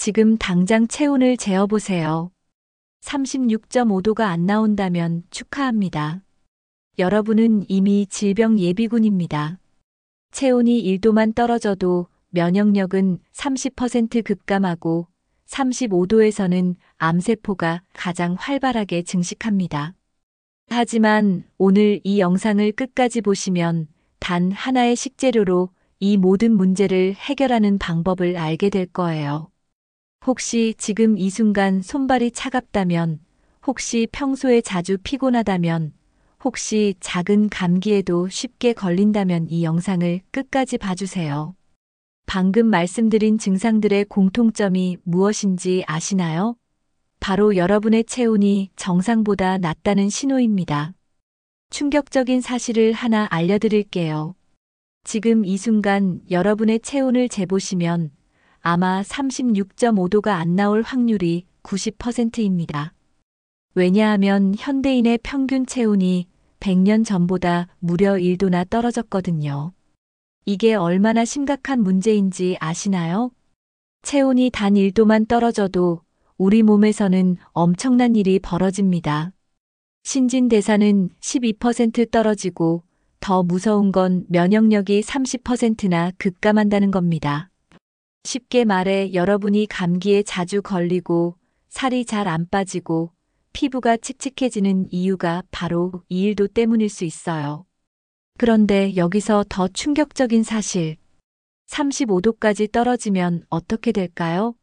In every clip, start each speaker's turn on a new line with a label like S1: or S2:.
S1: 지금 당장 체온을 재어보세요. 36.5도가 안 나온다면 축하합니다. 여러분은 이미 질병 예비군입니다. 체온이 1도만 떨어져도 면역력은 30% 급감하고 35도에서는 암세포가 가장 활발하게 증식합니다. 하지만 오늘 이 영상을 끝까지 보시면 단 하나의 식재료로 이 모든 문제를 해결하는 방법을 알게 될 거예요. 혹시 지금 이 순간 손발이 차갑다면, 혹시 평소에 자주 피곤하다면, 혹시 작은 감기에도 쉽게 걸린다면 이 영상을 끝까지 봐주세요. 방금 말씀드린 증상들의 공통점이 무엇인지 아시나요? 바로 여러분의 체온이 정상보다 낮다는 신호입니다. 충격적인 사실을 하나 알려드릴게요. 지금 이 순간 여러분의 체온을 재보시면 아마 36.5도가 안 나올 확률이 90%입니다. 왜냐하면 현대인의 평균 체온이 100년 전보다 무려 1도나 떨어졌거든요. 이게 얼마나 심각한 문제인지 아시나요? 체온이 단 1도만 떨어져도 우리 몸에서는 엄청난 일이 벌어집니다. 신진대사는 12% 떨어지고 더 무서운 건 면역력이 30%나 급감한다는 겁니다. 쉽게 말해 여러분이 감기에 자주 걸리고 살이 잘 안 빠지고 피부가 칙칙해지는 이유가 바로 이 일도 때문일 수 있어요. 그런데 여기서 더 충격적인 사실, 35도까지 떨어지면 어떻게 될까요?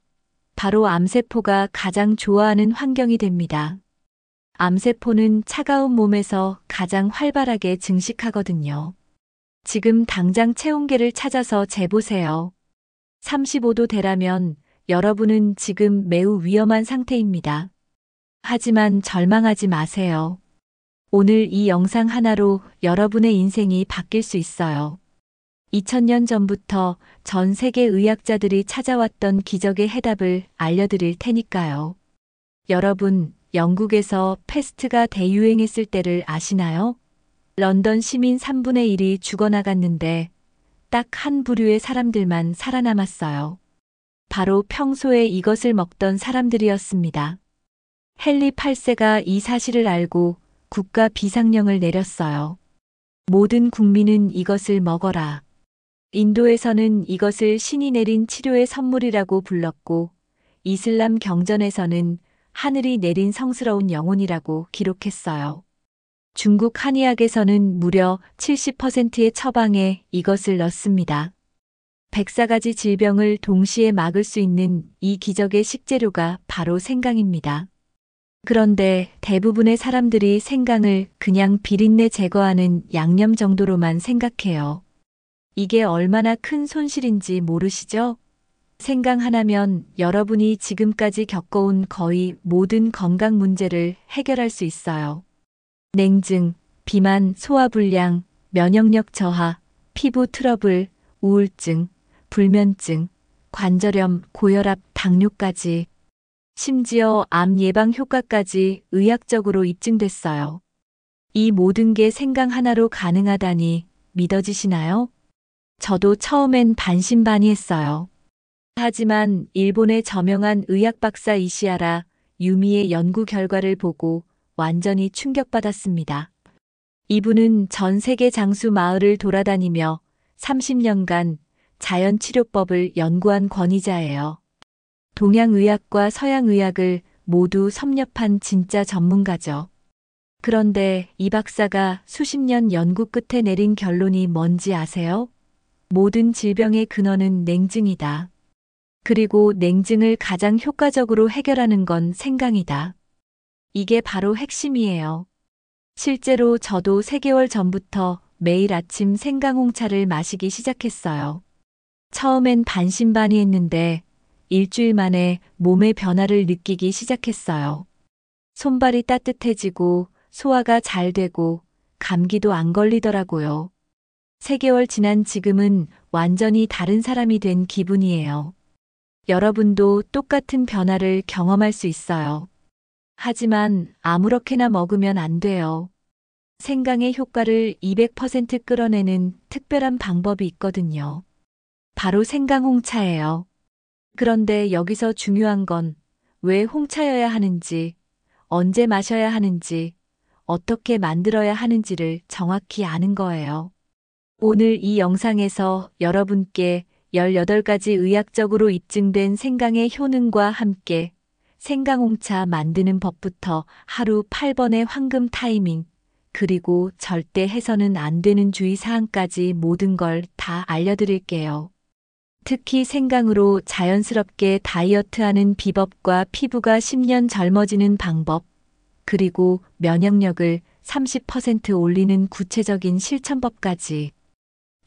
S1: 바로 암세포가 가장 좋아하는 환경이 됩니다. 암세포는 차가운 몸에서 가장 활발하게 증식하거든요. 지금 당장 체온계를 찾아서 재보세요. 35도 되라면 여러분은 지금 매우 위험한 상태입니다. 하지만 절망하지 마세요. 오늘 이 영상 하나로 여러분의 인생이 바뀔 수 있어요. 2000년 전부터 전 세계 의학자들이 찾아왔던 기적의 해답을 알려드릴 테니까요. 여러분, 영국에서 패스트가 대유행했을 때를 아시나요? 런던 시민 3분의 1이 죽어나갔는데 딱 한 부류의 사람들만 살아남았어요. 바로 평소에 이것을 먹던 사람들이었습니다. 헨리 8세가 이 사실을 알고 국가 비상령을 내렸어요. 모든 국민은 이것을 먹어라. 인도에서는 이것을 신이 내린 치료의 선물이라고 불렀고, 이슬람 경전에서는 하늘이 내린 성스러운 영혼이라고 기록했어요. 중국 한의학에서는 무려 70%의 처방에 이것을 넣습니다. 104가지 질병을 동시에 막을 수 있는 이 기적의 식재료가 바로 생강입니다. 그런데 대부분의 사람들이 생강을 그냥 비린내 제거하는 양념 정도로만 생각해요. 이게 얼마나 큰 손실인지 모르시죠? 생강 하나면 여러분이 지금까지 겪어온 거의 모든 건강 문제를 해결할 수 있어요. 냉증, 비만, 소화불량, 면역력 저하, 피부 트러블, 우울증, 불면증, 관절염, 고혈압, 당뇨까지, 심지어 암 예방 효과까지 의학적으로 입증됐어요. 이 모든 게 생강 하나로 가능하다니 믿어지시나요? 저도 처음엔 반신반의했어요. 하지만 일본의 저명한 의학 박사 이시하라 유미의 연구 결과를 보고 완전히 충격받았습니다. 이분은 전 세계 장수 마을을 돌아다니며 30년간 자연치료법을 연구한 권위자예요. 동양의학과 서양의학을 모두 섭렵한 진짜 전문가죠. 그런데 이 박사가 수십 년 연구 끝에 내린 결론이 뭔지 아세요? 모든 질병의 근원은 냉증이다. 그리고 냉증을 가장 효과적으로 해결하는 건 생강이다. 이게 바로 핵심이에요. 실제로 저도 3개월 전부터 매일 아침 생강홍차를 마시기 시작했어요. 처음엔 반신반의했는데 일주일 만에 몸의 변화를 느끼기 시작했어요. 손발이 따뜻해지고 소화가 잘 되고 감기도 안 걸리더라고요. 3개월 지난 지금은 완전히 다른 사람이 된 기분이에요. 여러분도 똑같은 변화를 경험할 수 있어요. 하지만 아무렇게나 먹으면 안 돼요. 생강의 효과를 200% 끌어내는 특별한 방법이 있거든요. 바로 생강홍차예요. 그런데 여기서 중요한 건 왜 홍차여야 하는지, 언제 마셔야 하는지, 어떻게 만들어야 하는지를 정확히 아는 거예요. 오늘 이 영상에서 여러분께 18가지 의학적으로 입증된 생강의 효능과 함께 생강홍차 만드는 법부터 하루 8번의 황금 타이밍, 그리고 절대 해서는 안 되는 주의사항까지 모든 걸 다 알려드릴게요. 특히 생강으로 자연스럽게 다이어트하는 비법과 피부가 10년 젊어지는 방법, 그리고 면역력을 30% 올리는 구체적인 실천법까지.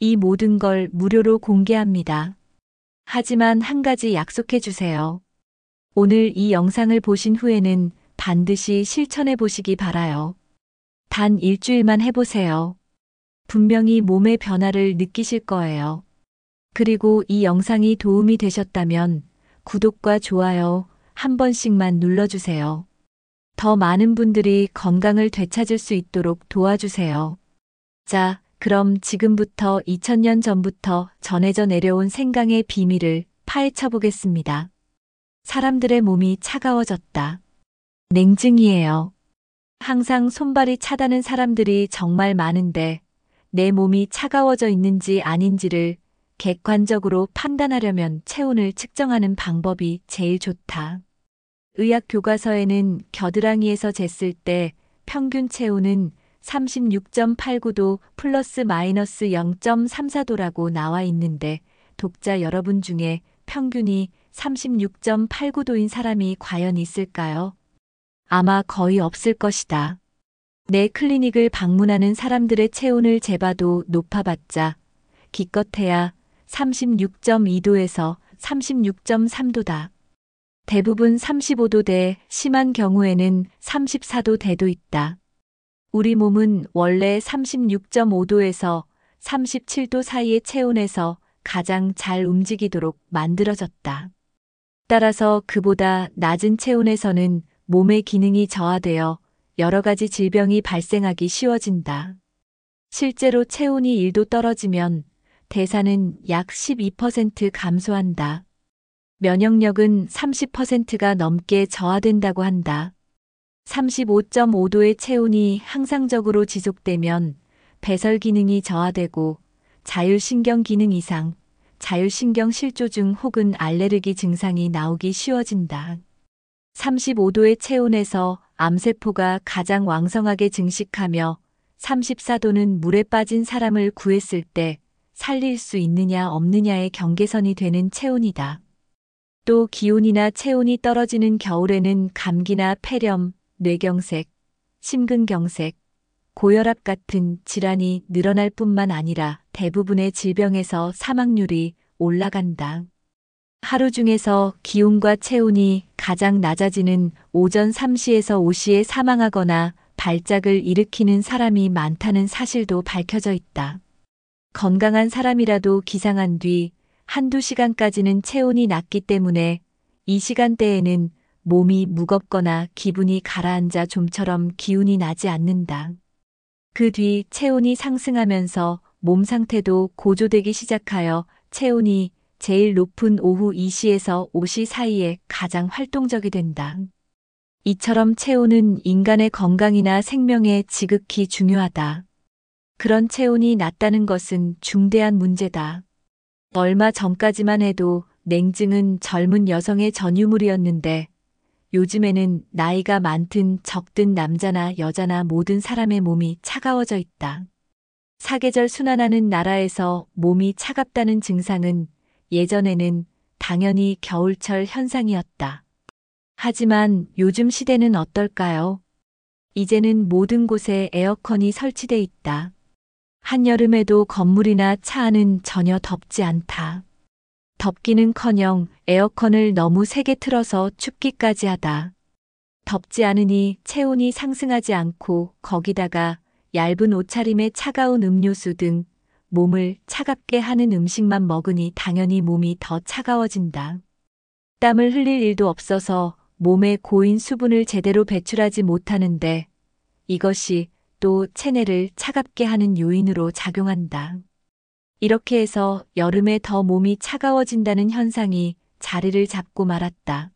S1: 이 모든 걸 무료로 공개합니다. 하지만 한 가지 약속해 주세요. 오늘 이 영상을 보신 후에는 반드시 실천해 보시기 바라요. 단 일주일만 해보세요. 분명히 몸의 변화를 느끼실 거예요. 그리고 이 영상이 도움이 되셨다면 구독과 좋아요 한 번씩만 눌러주세요. 더 많은 분들이 건강을 되찾을 수 있도록 도와주세요. 자, 그럼 지금부터 2000년 전부터 전해져 내려온 생강의 비밀을 파헤쳐 보겠습니다. 사람들의 몸이 차가워졌다. 냉증이에요. 항상 손발이 차다는 사람들이 정말 많은데 내 몸이 차가워져 있는지 아닌지를 객관적으로 판단하려면 체온을 측정하는 방법이 제일 좋다. 의학 교과서에는 겨드랑이에서 쟀을 때 평균 체온은 36.89도 플러스 마이너스 0.34도라고 나와 있는데 독자 여러분 중에 평균이 36.89도인 사람이 과연 있을까요? 아마 거의 없을 것이다. 내 클리닉을 방문하는 사람들의 체온을 재봐도 높아봤자 기껏해야 36.2도에서 36.3도다. 대부분 35도대, 심한 경우에는 34도대도 있다. 우리 몸은 원래 36.5도에서 37도 사이의 체온에서 가장 잘 움직이도록 만들어졌다. 따라서 그보다 낮은 체온에서는 몸의 기능이 저하되어 여러 가지 질병이 발생하기 쉬워진다. 실제로 체온이 1도 떨어지면 대사는 약 12% 감소한다. 면역력은 30%가 넘게 저하된다고 한다. 35.5도의 체온이 항상적으로 지속되면 배설 기능이 저하되고 자율신경 기능 이상, 자율신경 실조증 혹은 알레르기 증상이 나오기 쉬워진다. 35도의 체온에서 암세포가 가장 왕성하게 증식하며 34도는 물에 빠진 사람을 구했을 때 살릴 수 있느냐 없느냐의 경계선이 되는 체온이다. 또 기온이나 체온이 떨어지는 겨울에는 감기나 폐렴, 뇌경색, 심근경색, 고혈압 같은 질환이 늘어날 뿐만 아니라 대부분의 질병에서 사망률이 올라간다. 하루 중에서 기온과 체온이 가장 낮아지는 오전 3시에서 5시에 사망하거나 발작을 일으키는 사람이 많다는 사실도 밝혀져 있다. 건강한 사람이라도 기상한 뒤 한두 시간까지는 체온이 낮기 때문에 이 시간대에는 몸이 무겁거나 기분이 가라앉아 좀처럼 기운이 나지 않는다. 그 뒤 체온이 상승하면서 몸 상태도 고조되기 시작하여 체온이 제일 높은 오후 2시에서 5시 사이에 가장 활동적이 된다. 이처럼 체온은 인간의 건강이나 생명에 지극히 중요하다. 그런 체온이 낮다는 것은 중대한 문제다. 얼마 전까지만 해도 냉증은 젊은 여성의 전유물이었는데 요즘에는 나이가 많든 적든 남자나 여자나 모든 사람의 몸이 차가워져 있다. 사계절 순환하는 나라에서 몸이 차갑다는 증상은 예전에는 당연히 겨울철 현상이었다. 하지만 요즘 시대는 어떨까요? 이제는 모든 곳에 에어컨이 설치돼 있다. 한여름에도 건물이나 차 안은 전혀 덥지 않다. 덥기는커녕 에어컨을 너무 세게 틀어서 춥기까지 하다. 덥지 않으니 체온이 상승하지 않고 거기다가 얇은 옷차림에 차가운 음료수 등 몸을 차갑게 하는 음식만 먹으니 당연히 몸이 더 차가워진다. 땀을 흘릴 일도 없어서 몸에 고인 수분을 제대로 배출하지 못하는데 이것이 또 체내를 차갑게 하는 요인으로 작용한다. 이렇게 해서 여름에 더 몸이 차가워진다는 현상이 자리를 잡고 말았다.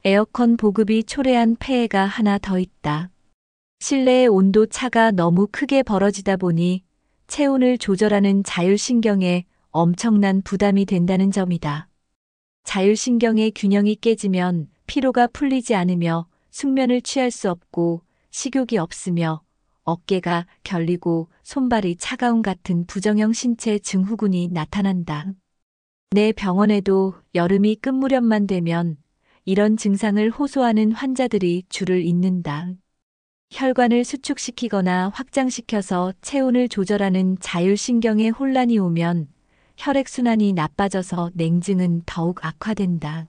S1: 에어컨 보급이 초래한 폐해가 하나 더 있다. 실내의 온도 차가 너무 크게 벌어지다 보니 체온을 조절하는 자율신경에 엄청난 부담이 된다는 점이다. 자율신경의 균형이 깨지면 피로가 풀리지 않으며 숙면을 취할 수 없고 식욕이 없으며 어깨가 결리고 손발이 차가운 같은 부정형 신체 증후군이 나타난다. 내 병원에도 여름이 끝무렵만 되면 이런 증상을 호소하는 환자들이 줄을 잇는다. 혈관을 수축시키거나 확장시켜서 체온을 조절하는 자율신경에 혼란이 오면 혈액순환이 나빠져서 냉증은 더욱 악화된다.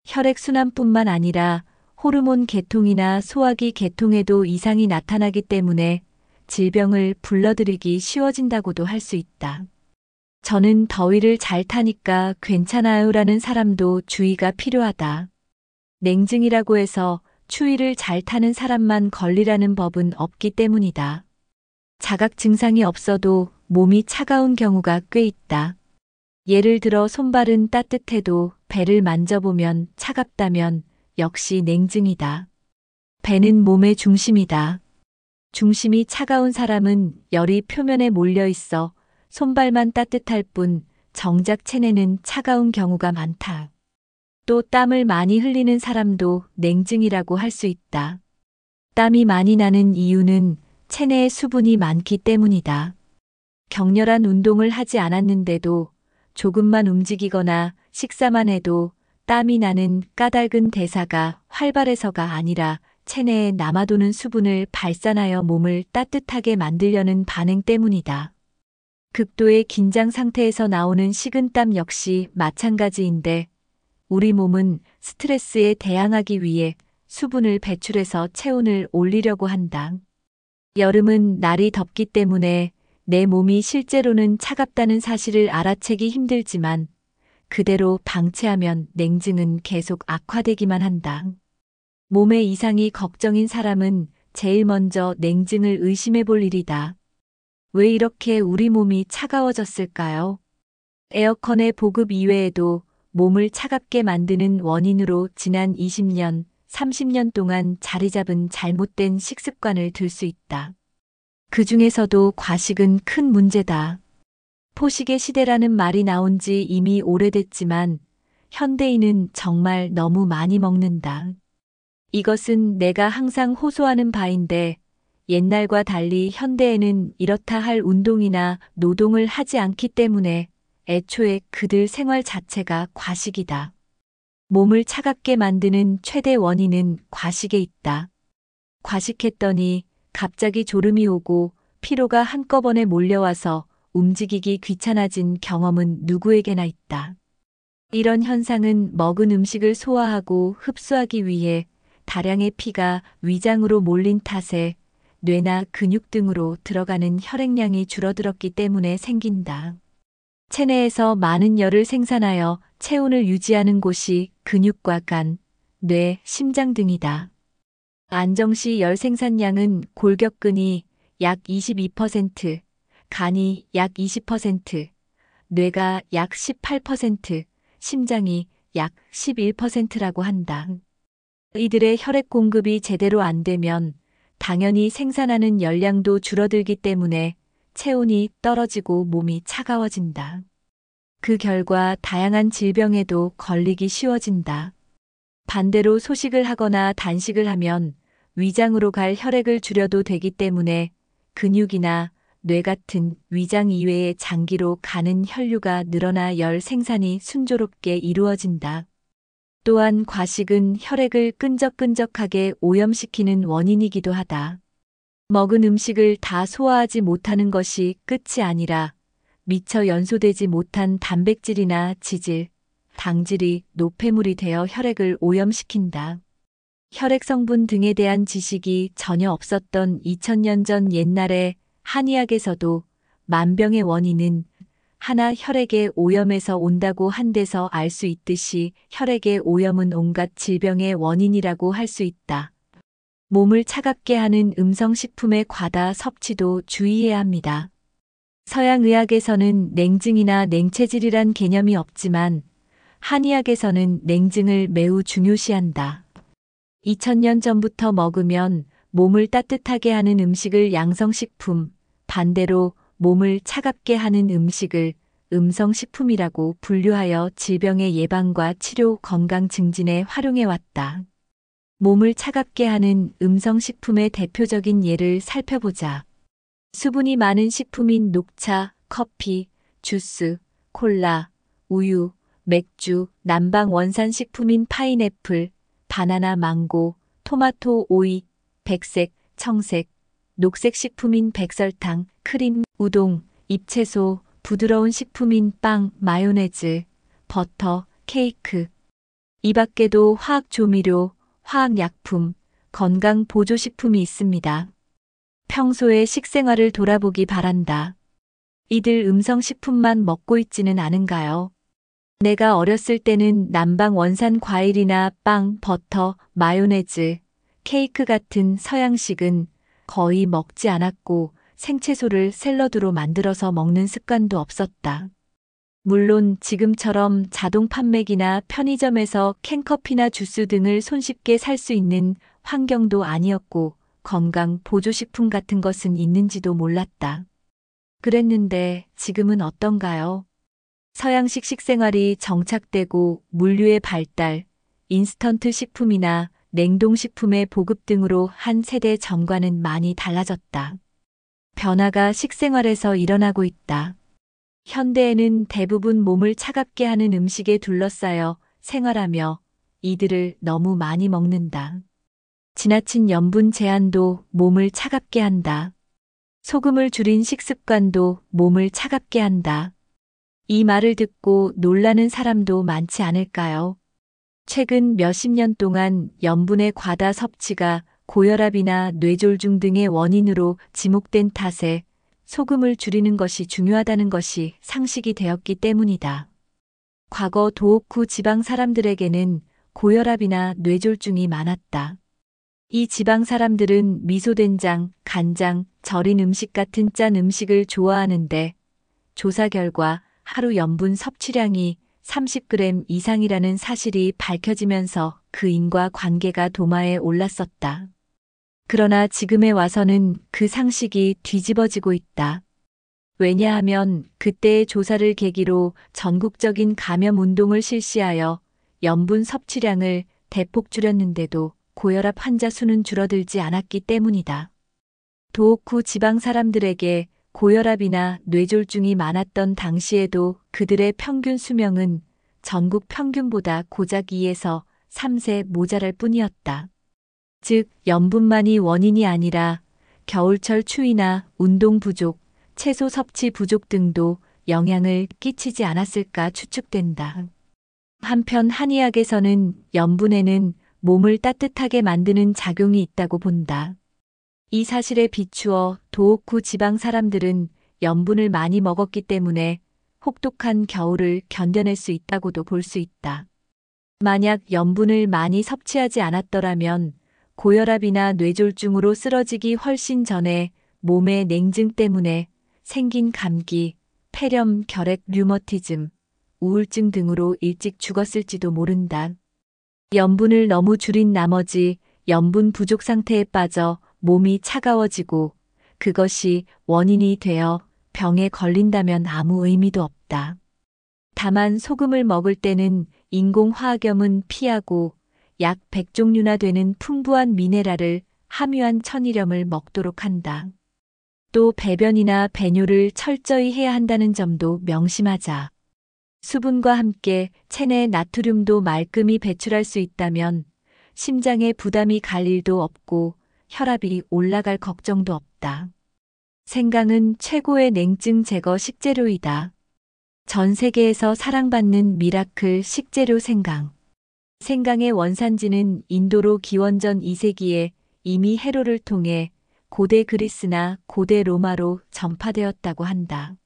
S1: 혈액순환뿐만 아니라 호르몬 계통이나 소화기 계통에도 이상이 나타나기 때문에 질병을 불러들이기 쉬워진다고도 할 수 있다. 저는 더위를 잘 타니까 괜찮아요 라는 사람도 주의가 필요하다. 냉증이라고 해서 추위를 잘 타는 사람만 걸리라는 법은 없기 때문이다. 자각 증상이 없어도 몸이 차가운 경우가 꽤 있다. 예를 들어 손발은 따뜻해도 배를 만져보면 차갑다면 역시 냉증이다. 배는 몸의 중심이다. 중심이 차가운 사람은 열이 표면에 몰려 있어 손발만 따뜻할 뿐 정작 체내는 차가운 경우가 많다. 또 땀을 많이 흘리는 사람도 냉증이라고 할 수 있다. 땀이 많이 나는 이유는 체내에 수분이 많기 때문이다. 격렬한 운동을 하지 않았는데도 조금만 움직이거나 식사만 해도 땀이 나는 까닭은 대사가 활발해서가 아니라 체내에 남아도는 수분을 발산하여 몸을 따뜻하게 만들려는 반응 때문이다. 극도의 긴장 상태에서 나오는 식은땀 역시 마찬가지인데 우리 몸은 스트레스에 대항하기 위해 수분을 배출해서 체온을 올리려고 한다. 여름은 날이 덥기 때문에 내 몸이 실제로는 차갑다는 사실을 알아채기 힘들지만 그대로 방치하면 냉증은 계속 악화되기만 한다. 몸의 이상이 걱정인 사람은 제일 먼저 냉증을 의심해 볼 일이다. 왜 이렇게 우리 몸이 차가워졌을까요? 에어컨의 보급 이외에도 몸을 차갑게 만드는 원인으로 지난 20년, 30년 동안 자리 잡은 잘못된 식습관을 들 수 있다. 그 중에서도 과식은 큰 문제다. 포식의 시대라는 말이 나온 지 이미 오래됐지만 현대인은 정말 너무 많이 먹는다. 이것은 내가 항상 호소하는 바인데 옛날과 달리 현대에는 이렇다 할 운동이나 노동을 하지 않기 때문에 애초에 그들 생활 자체가 과식이다. 몸을 차갑게 만드는 최대 원인은 과식에 있다. 과식했더니 갑자기 졸음이 오고 피로가 한꺼번에 몰려와서 움직이기 귀찮아진 경험은 누구에게나 있다. 이런 현상은 먹은 음식을 소화하고 흡수하기 위해 다량의 피가 위장으로 몰린 탓에 뇌나 근육 등으로 들어가는 혈액량이 줄어들었기 때문에 생긴다. 체내에서 많은 열을 생산하여 체온을 유지하는 곳이 근육과 간, 뇌, 심장 등이다. 안정시 열 생산량은 골격근이 약 22%, 간이 약 20%, 뇌가 약 18%, 심장이 약 11%라고 한다. 이들의 혈액 공급이 제대로 안 되면 당연히 생산하는 열량도 줄어들기 때문에 체온이 떨어지고 몸이 차가워진다. 그 결과 다양한 질병에도 걸리기 쉬워진다. 반대로 소식을 하거나 단식을 하면 위장으로 갈 혈액을 줄여도 되기 때문에 근육이나 뇌 같은 위장 이외의 장기로 가는 혈류가 늘어나 열 생산이 순조롭게 이루어진다. 또한 과식은 혈액을 끈적끈적하게 오염시키는 원인이기도 하다. 먹은 음식을 다 소화하지 못하는 것이 끝이 아니라 미처 연소되지 못한 단백질이나 지질, 당질이 노폐물이 되어 혈액을 오염시킨다. 혈액 성분 등에 대한 지식이 전혀 없었던 2000년 전 옛날에 한의학에서도 만병의 원인은 하나 혈액의 오염에서 온다고 한 데서 알 수 있듯이 혈액의 오염은 온갖 질병의 원인이라고 할 수 있다. 몸을 차갑게 하는 음성식품의 과다 섭취도 주의해야 합니다. 서양의학에서는 냉증이나 냉체질이란 개념이 없지만 한의학에서는 냉증을 매우 중요시한다. 2000년 전부터 먹으면 몸을 따뜻하게 하는 음식을 양성식품, 반대로 몸을 차갑게 하는 음식을 음성식품이라고 분류하여 질병의 예방과 치료, 건강 증진에 활용해왔다. 몸을 차갑게 하는 음성식품의 대표적인 예를 살펴보자. 수분이 많은 식품인 녹차, 커피, 주스, 콜라, 우유, 맥주, 남방 원산 식품인 파인애플, 바나나, 망고, 토마토, 오이, 백색, 청색, 녹색 식품인 백설탕, 크림, 우동, 잎채소, 부드러운 식품인 빵, 마요네즈, 버터, 케이크. 이 밖에도 화학 조미료, 화학약품, 건강 보조식품이 있습니다. 평소에 식생활을 돌아보기 바란다. 이들 음성식품만 먹고 있지는 않은가요? 내가 어렸을 때는 남방 원산 과일이나 빵, 버터, 마요네즈, 케이크 같은 서양식은 거의 먹지 않았고 생채소를 샐러드로 만들어서 먹는 습관도 없었다. 물론 지금처럼 자동 판매기나 편의점에서 캔커피나 주스 등을 손쉽게 살 수 있는 환경도 아니었고 건강 보조식품 같은 것은 있는지도 몰랐다. 그랬는데 지금은 어떤가요? 서양식 식생활이 정착되고 물류의 발달, 인스턴트 식품이나 냉동식품의 보급 등으로 한 세대 전과는 많이 달라졌다. 변화가 식생활에서 일어나고 있다. 현대에는 대부분 몸을 차갑게 하는 음식에 둘러싸여 생활하며 이들을 너무 많이 먹는다. 지나친 염분 제한도 몸을 차갑게 한다. 소금을 줄인 식습관도 몸을 차갑게 한다. 이 말을 듣고 놀라는 사람도 많지 않을까요? 최근 몇십 년 동안 염분의 과다 섭취가 고혈압이나 뇌졸중 등의 원인으로 지목된 탓에 소금을 줄이는 것이 중요하다는 것이 상식이 되었기 때문이다. 과거 도호쿠 지방 사람들에게는 고혈압이나 뇌졸중이 많았다. 이 지방 사람들은 미소된장, 간장, 절인 음식 같은 짠 음식을 좋아하는데 조사 결과 하루 염분 섭취량이 30g 이상이라는 사실이 밝혀지면서 그 인과 관계가 도마에 올랐었다. 그러나 지금에 와서는 그 상식이 뒤집어지고 있다. 왜냐하면 그때의 조사를 계기로 전국적인 감염 운동을 실시하여 염분 섭취량을 대폭 줄였는데도 고혈압 환자 수는 줄어들지 않았기 때문이다. 도호쿠 지방 사람들에게 고혈압이나 뇌졸중이 많았던 당시에도 그들의 평균 수명은 전국 평균보다 고작 2에서 3세 모자랄 뿐이었다. 즉, 염분만이 원인이 아니라 겨울철 추위나 운동 부족, 채소 섭취 부족 등도 영향을 끼치지 않았을까 추측된다. 한편 한의학에서는 염분에는 몸을 따뜻하게 만드는 작용이 있다고 본다. 이 사실에 비추어 도호쿠 지방 사람들은 염분을 많이 먹었기 때문에 혹독한 겨울을 견뎌낼 수 있다고도 볼 수 있다. 만약 염분을 많이 섭취하지 않았더라면 고혈압이나 뇌졸중으로 쓰러지기 훨씬 전에 몸의 냉증 때문에 생긴 감기, 폐렴, 결핵, 류머티즘, 우울증 등으로 일찍 죽었을지도 모른다. 염분을 너무 줄인 나머지 염분 부족 상태에 빠져 몸이 차가워지고 그것이 원인이 되어 병에 걸린다면 아무 의미도 없다. 다만 소금을 먹을 때는 인공화학염은 피하고 약 100종류나 되는 풍부한 미네랄을 함유한 천일염을 먹도록 한다. 또 배변이나 배뇨를 철저히 해야 한다는 점도 명심하자. 수분과 함께 체내 나트륨도 말끔히 배출할 수 있다면 심장에 부담이 갈 일도 없고 혈압이 올라갈 걱정도 없다. 생강은 최고의 냉증 제거 식재료이다. 전 세계에서 사랑받는 미라클 식재료 생강. 생강의 원산지는 인도로 기원전 2세기에 이미 해로를 통해 고대 그리스나 고대 로마로 전파되었다고 한다.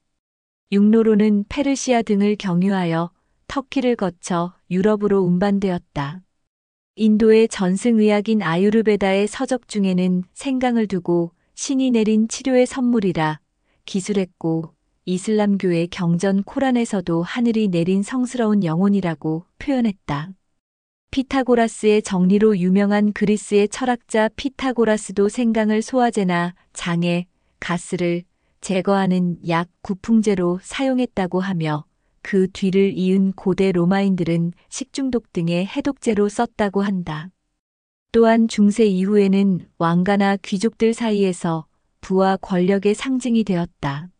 S1: 육로로는 페르시아 등을 경유하여 터키를 거쳐 유럽으로 운반되었다. 인도의 전승의학인 아유르베다의 서적 중에는 생강을 두고 신이 내린 치료의 선물이라 기술했고 이슬람교의 경전 코란에서도 하늘이 내린 성스러운 영혼이라고 표현했다. 피타고라스의 정리로 유명한 그리스의 철학자 피타고라스도 생강을 소화제나 장에, 가스를 제거하는 약 구풍제로 사용했다고 하며 그 뒤를 이은 고대 로마인들은 식중독 등의 해독제로 썼다고 한다. 또한 중세 이후에는 왕가나 귀족들 사이에서 부와 권력의 상징이 되었다.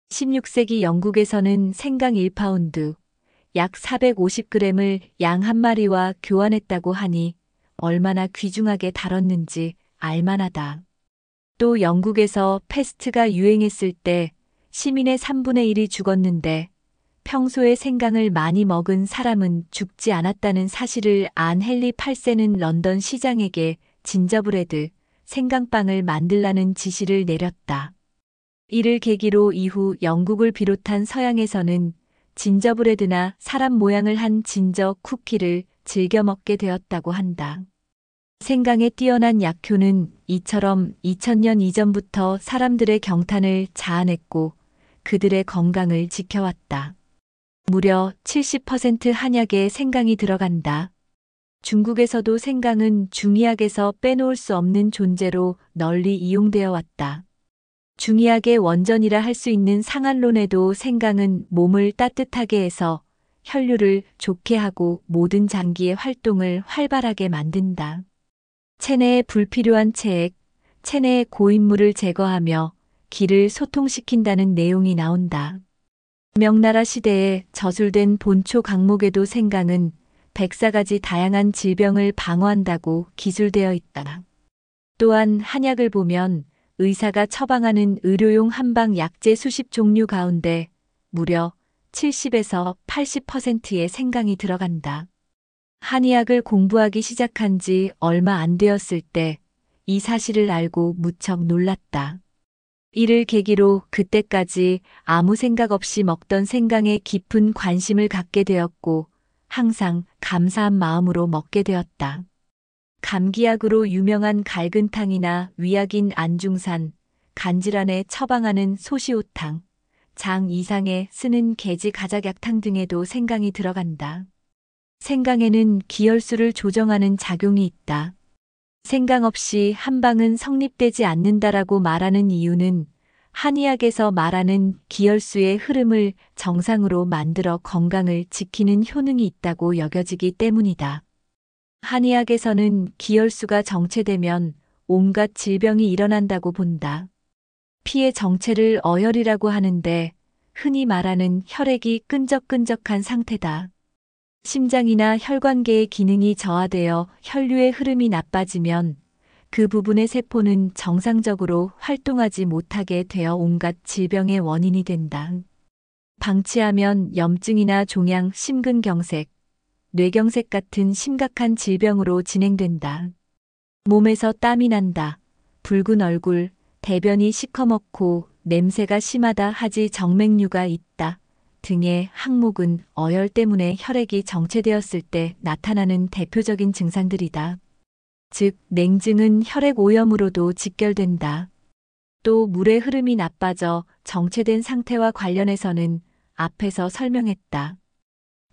S1: 16세기 영국에서는 생강 1파운드, 약 450g을 양 한 마리와 교환했다고 하니 얼마나 귀중하게 다뤘는지 알만하다. 또 영국에서 패스트가 유행했을 때 시민의 3분의 1이 죽었는데 평소에 생강을 많이 먹은 사람은 죽지 않았다는 사실을 안 헨리 8세는 런던 시장에게 진저브레드, 생강빵을 만들라는 지시를 내렸다. 이를 계기로 이후 영국을 비롯한 서양에서는 진저브레드나 사람 모양을 한 진저 쿠키를 즐겨 먹게 되었다고 한다. 생강의 뛰어난 약효는 이처럼 2000년 이전부터 사람들의 경탄을 자아냈고 그들의 건강을 지켜왔다. 무려 70% 한약에 생강이 들어간다. 중국에서도 생강은 중의학에서 빼놓을 수 없는 존재로 널리 이용되어 왔다. 중의학의 원전이라 할 수 있는 상한론에도 생강은 몸을 따뜻하게 해서 혈류를 좋게 하고 모든 장기의 활동을 활발하게 만든다. 체내에 불필요한 체액, 체내의 고인물을 제거하며 기를 소통시킨다는 내용이 나온다. 명나라 시대에 저술된 본초 강목에도 생강은 104가지 다양한 질병을 방어한다고 기술되어 있다. 또한 한약을 보면 의사가 처방하는 의료용 한방 약재 수십 종류 가운데 무려 70에서 80%의 생강이 들어간다. 한의학을 공부하기 시작한 지 얼마 안 되었을 때 이 사실을 알고 무척 놀랐다. 이를 계기로 그때까지 아무 생각 없이 먹던 생강에 깊은 관심을 갖게 되었고 항상 감사한 마음으로 먹게 되었다. 감기약으로 유명한 갈근탕이나 위약인 안중산, 간질환에 처방하는 소시오탕, 장 이상에 쓰는 개지 가작약탕 등에도 생강이 들어간다. 생강에는 기혈수를 조정하는 작용이 있다. 생강 없이 한방은 성립되지 않는다라고 말하는 이유는 한의학에서 말하는 기혈수의 흐름을 정상으로 만들어 건강을 지키는 효능이 있다고 여겨지기 때문이다. 한의학에서는 기혈수가 정체되면 온갖 질병이 일어난다고 본다. 피의 정체를 어혈이라고 하는데 흔히 말하는 혈액이 끈적끈적한 상태다. 심장이나 혈관계의 기능이 저하되어 혈류의 흐름이 나빠지면 그 부분의 세포는 정상적으로 활동하지 못하게 되어 온갖 질병의 원인이 된다. 방치하면 염증이나 종양, 심근경색, 뇌경색 같은 심각한 질병으로 진행된다. 몸에서 땀이 난다. 붉은 얼굴, 대변이 시커멓고 냄새가 심하다 하지 정맥류가 있다. 등의 항목은 어혈 때문에 혈액이 정체되었을 때 나타나는 대표적인 증상들이다. 즉, 냉증은 혈액 오염으로도 직결된다. 또 물의 흐름이 나빠져 정체된 상태와 관련해서는 앞에서 설명했다.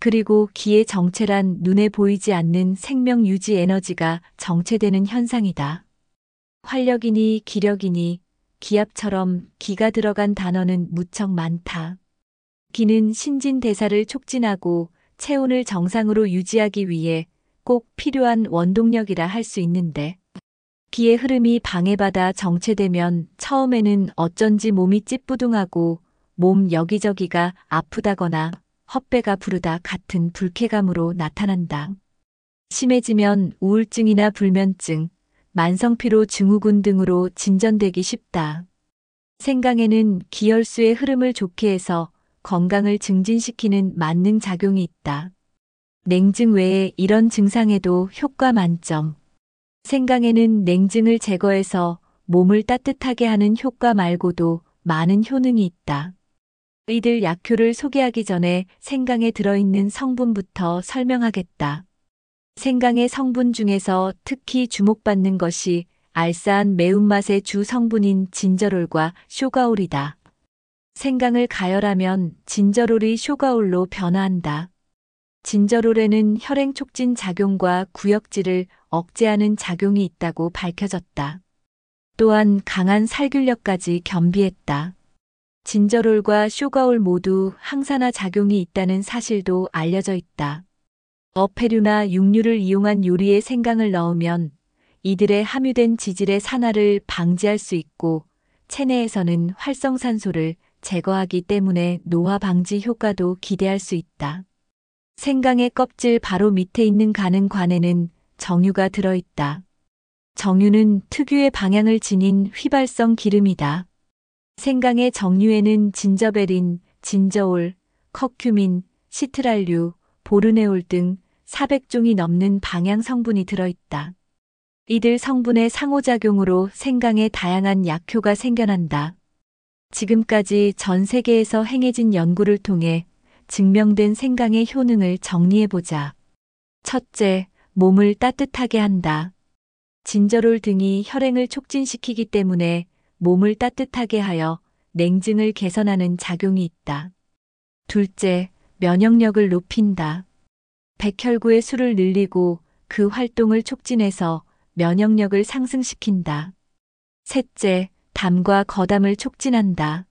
S1: 그리고 기의 정체란 눈에 보이지 않는 생명 유지 에너지가 정체되는 현상이다. 활력이니 기력이니 기압처럼 기가 들어간 단어는 무척 많다. 기는 신진대사를 촉진하고 체온을 정상으로 유지하기 위해 꼭 필요한 원동력이라 할 수 있는데 기의 흐름이 방해받아 정체되면 처음에는 어쩐지 몸이 찌뿌둥하고 몸 여기저기가 아프다거나 헛배가 부르다 같은 불쾌감으로 나타난다. 심해지면 우울증이나 불면증, 만성피로 증후군 등으로 진전되기 쉽다. 생강에는 기혈수의 흐름을 좋게 해서 건강을 증진시키는 만능 작용이 있다. 냉증 외에 이런 증상에도 효과 만점. 생강에는 냉증을 제거해서 몸을 따뜻하게 하는 효과 말고도 많은 효능이 있다. 이들 약효를 소개하기 전에 생강에 들어있는 성분부터 설명하겠다. 생강의 성분 중에서 특히 주목받는 것이 알싸한 매운맛의 주 성분인 진저롤과 쇼가올이다. 생강을 가열하면 진저롤이 쇼가올로 변화한다. 진저롤에는 혈행 촉진 작용과 구역질을 억제하는 작용이 있다고 밝혀졌다. 또한 강한 살균력까지 겸비했다. 진저롤과 쇼가올 모두 항산화 작용이 있다는 사실도 알려져 있다. 어패류나 육류를 이용한 요리에 생강을 넣으면 이들의 함유된 지질의 산화를 방지할 수 있고 체내에서는 활성산소를 제거하기 때문에 노화 방지 효과도 기대할 수 있다. 생강의 껍질 바로 밑에 있는 가는관에는 정유가 들어있다. 정유는 특유의 방향을 지닌 휘발성 기름이다. 생강의 정유에는 진저베린, 진저올, 커큐민, 시트랄류, 보르네올 등 400종이 넘는 방향 성분이 들어있다. 이들 성분의 상호작용으로 생강에 다양한 약효가 생겨난다. 지금까지 전 세계에서 행해진 연구를 통해 증명된 생강의 효능을 정리해보자. 첫째, 몸을 따뜻하게 한다. 진저롤 등이 혈행을 촉진시키기 때문에 몸을 따뜻하게 하여 냉증을 개선하는 작용이 있다. 둘째, 면역력을 높인다. 백혈구의 수를 늘리고 그 활동을 촉진해서 면역력을 상승시킨다. 셋째, 담과 거담을 촉진한다.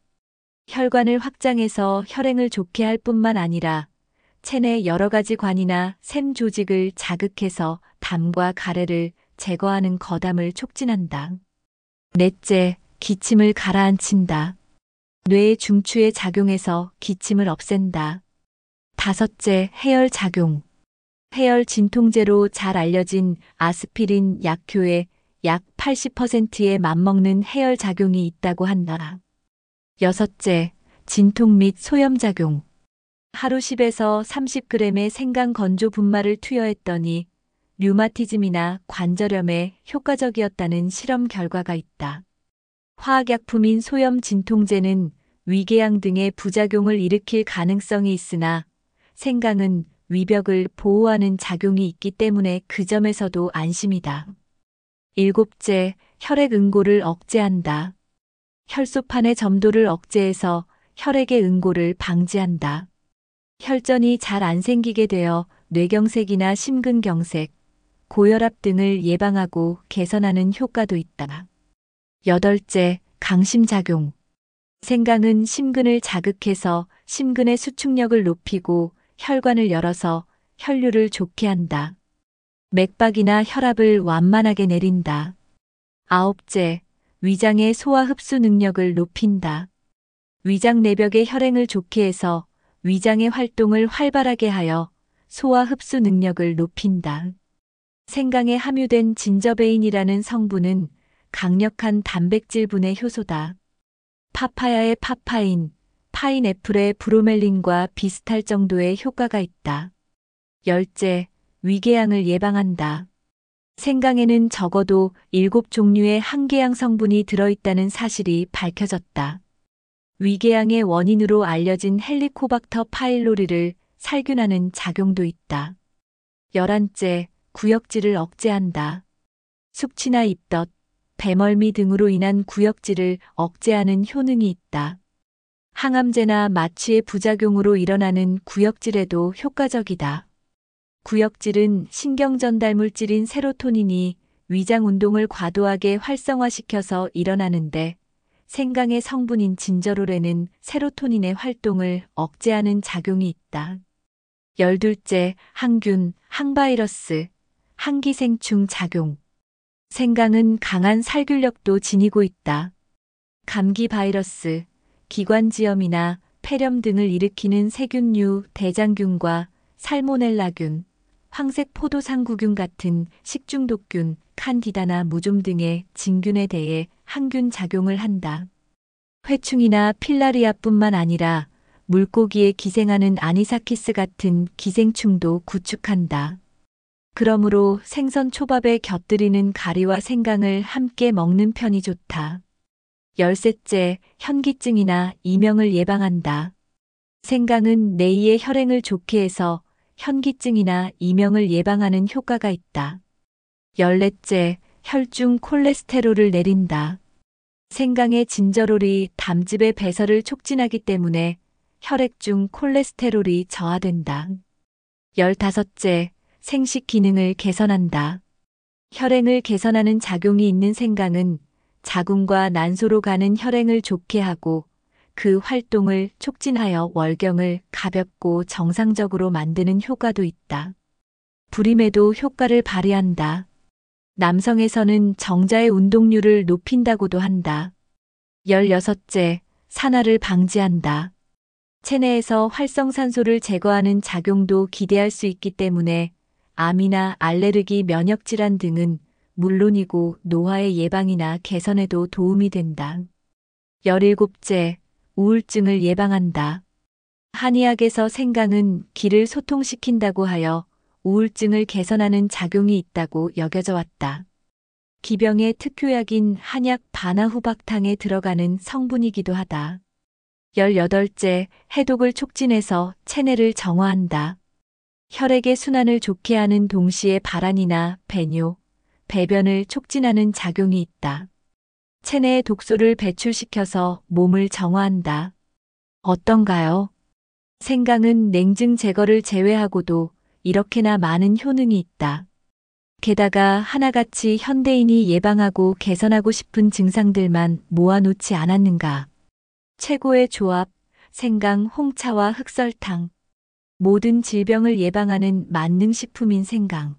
S1: 혈관을 확장해서 혈행을 좋게 할 뿐만 아니라 체내 여러 가지 관이나 샘 조직을 자극해서 담과 가래를 제거하는 거담을 촉진한다. 넷째, 기침을 가라앉힌다. 뇌의 중추에 작용해서 기침을 없앤다. 다섯째, 해열 작용. 해열 진통제로 잘 알려진 아스피린 약효의 약 80%에 맞먹는 해열 작용이 있다고 한다. 여섯째, 진통 및 소염작용. 하루 10에서 30g의 생강 건조 분말을 투여했더니 류마티즘이나 관절염에 효과적이었다는 실험 결과가 있다. 화학약품인 소염 진통제는 위궤양 등의 부작용을 일으킬 가능성이 있으나 생강은 위벽을 보호하는 작용이 있기 때문에 그 점에서도 안심이다. 일곱째, 혈액 응고를 억제한다. 혈소판의 점도를 억제해서 혈액의 응고를 방지한다. 혈전이 잘 안 생기게 되어 뇌경색이나 심근경색, 고혈압 등을 예방하고 개선하는 효과도 있다. 여덟째, 강심작용. 생강은 심근을 자극해서 심근의 수축력을 높이고 혈관을 열어서 혈류를 좋게 한다. 맥박이나 혈압을 완만하게 내린다. 아홉째, 위장의 소화 흡수 능력을 높인다. 위장 내벽의 혈행을 좋게 해서 위장의 활동을 활발하게 하여 소화 흡수 능력을 높인다. 생강에 함유된 진저베인이라는 성분은 강력한 단백질 분해 효소다. 파파야의 파파인, 파인애플의 브로멜린과 비슷할 정도의 효과가 있다. 열째, 위궤양을 예방한다. 생강에는 적어도 7종류의 항궤양 성분이 들어있다는 사실이 밝혀졌다. 위궤양의 원인으로 알려진 헬리코박터 파일로리를 살균하는 작용도 있다. 11째, 구역질을 억제한다. 숙취나 입덧, 배멀미 등으로 인한 구역질을 억제하는 효능이 있다. 항암제나 마취의 부작용으로 일어나는 구역질에도 효과적이다. 구역질은 신경전달물질인 세로토닌이 위장 운동을 과도하게 활성화시켜서 일어나는데 생강의 성분인 진저롤에는 세로토닌의 활동을 억제하는 작용이 있다. 12째, 항균, 항바이러스, 항기생충 작용. 생강은 강한 살균력도 지니고 있다. 감기 바이러스, 기관지염이나 폐렴 등을 일으키는 세균류 대장균과 살모넬라균, 황색 포도상구균 같은 식중독균, 칸디다나 무좀 등의 진균에 대해 항균 작용을 한다. 회충이나 필라리아뿐만 아니라 물고기에 기생하는 아니사키스 같은 기생충도 구축한다. 그러므로 생선 초밥에 곁들이는 가리와 생강을 함께 먹는 편이 좋다. 열셋째, 현기증이나 이명을 예방한다. 생강은 뇌의 혈행을 좋게 해서 현기증이나 이명을 예방하는 효과가 있다. 열넷째, 혈중 콜레스테롤을 내린다. 생강의 진저롤이 담즙의 배설을 촉진하기 때문에 혈액 중 콜레스테롤이 저하된다. 15째, 생식 기능을 개선한다. 혈행을 개선하는 작용이 있는 생강은 자궁과 난소로 가는 혈행을 좋게 하고 그 활동을 촉진하여 월경을 가볍고 정상적으로 만드는 효과도 있다. 불임에도 효과를 발휘한다. 남성에서는 정자의 운동률을 높인다고도 한다. 16째, 산화를 방지한다. 체내에서 활성산소를 제거하는 작용도 기대할 수 있기 때문에 암이나 알레르기 면역질환 등은 물론이고 노화의 예방이나 개선에도 도움이 된다. 17째, 우울증을 예방한다. 한의학에서 생강은 기를 소통시킨다고 하여 우울증을 개선하는 작용이 있다고 여겨져 왔다. 기병의 특효약인 한약 바나후박탕에 들어가는 성분이기도 하다. 18째, 해독을 촉진해서 체내를 정화한다. 혈액의 순환을 좋게 하는 동시에 발한이나 배뇨, 배변을 촉진하는 작용이 있다. 체내의 독소를 배출시켜서 몸을 정화한다. 어떤가요? 생강은 냉증 제거를 제외하고도 이렇게나 많은 효능이 있다. 게다가 하나같이 현대인이 예방하고 개선하고 싶은 증상들만 모아놓지 않았는가. 최고의 조합, 생강, 홍차와 흑설탕. 모든 질병을 예방하는 만능식품인 생강.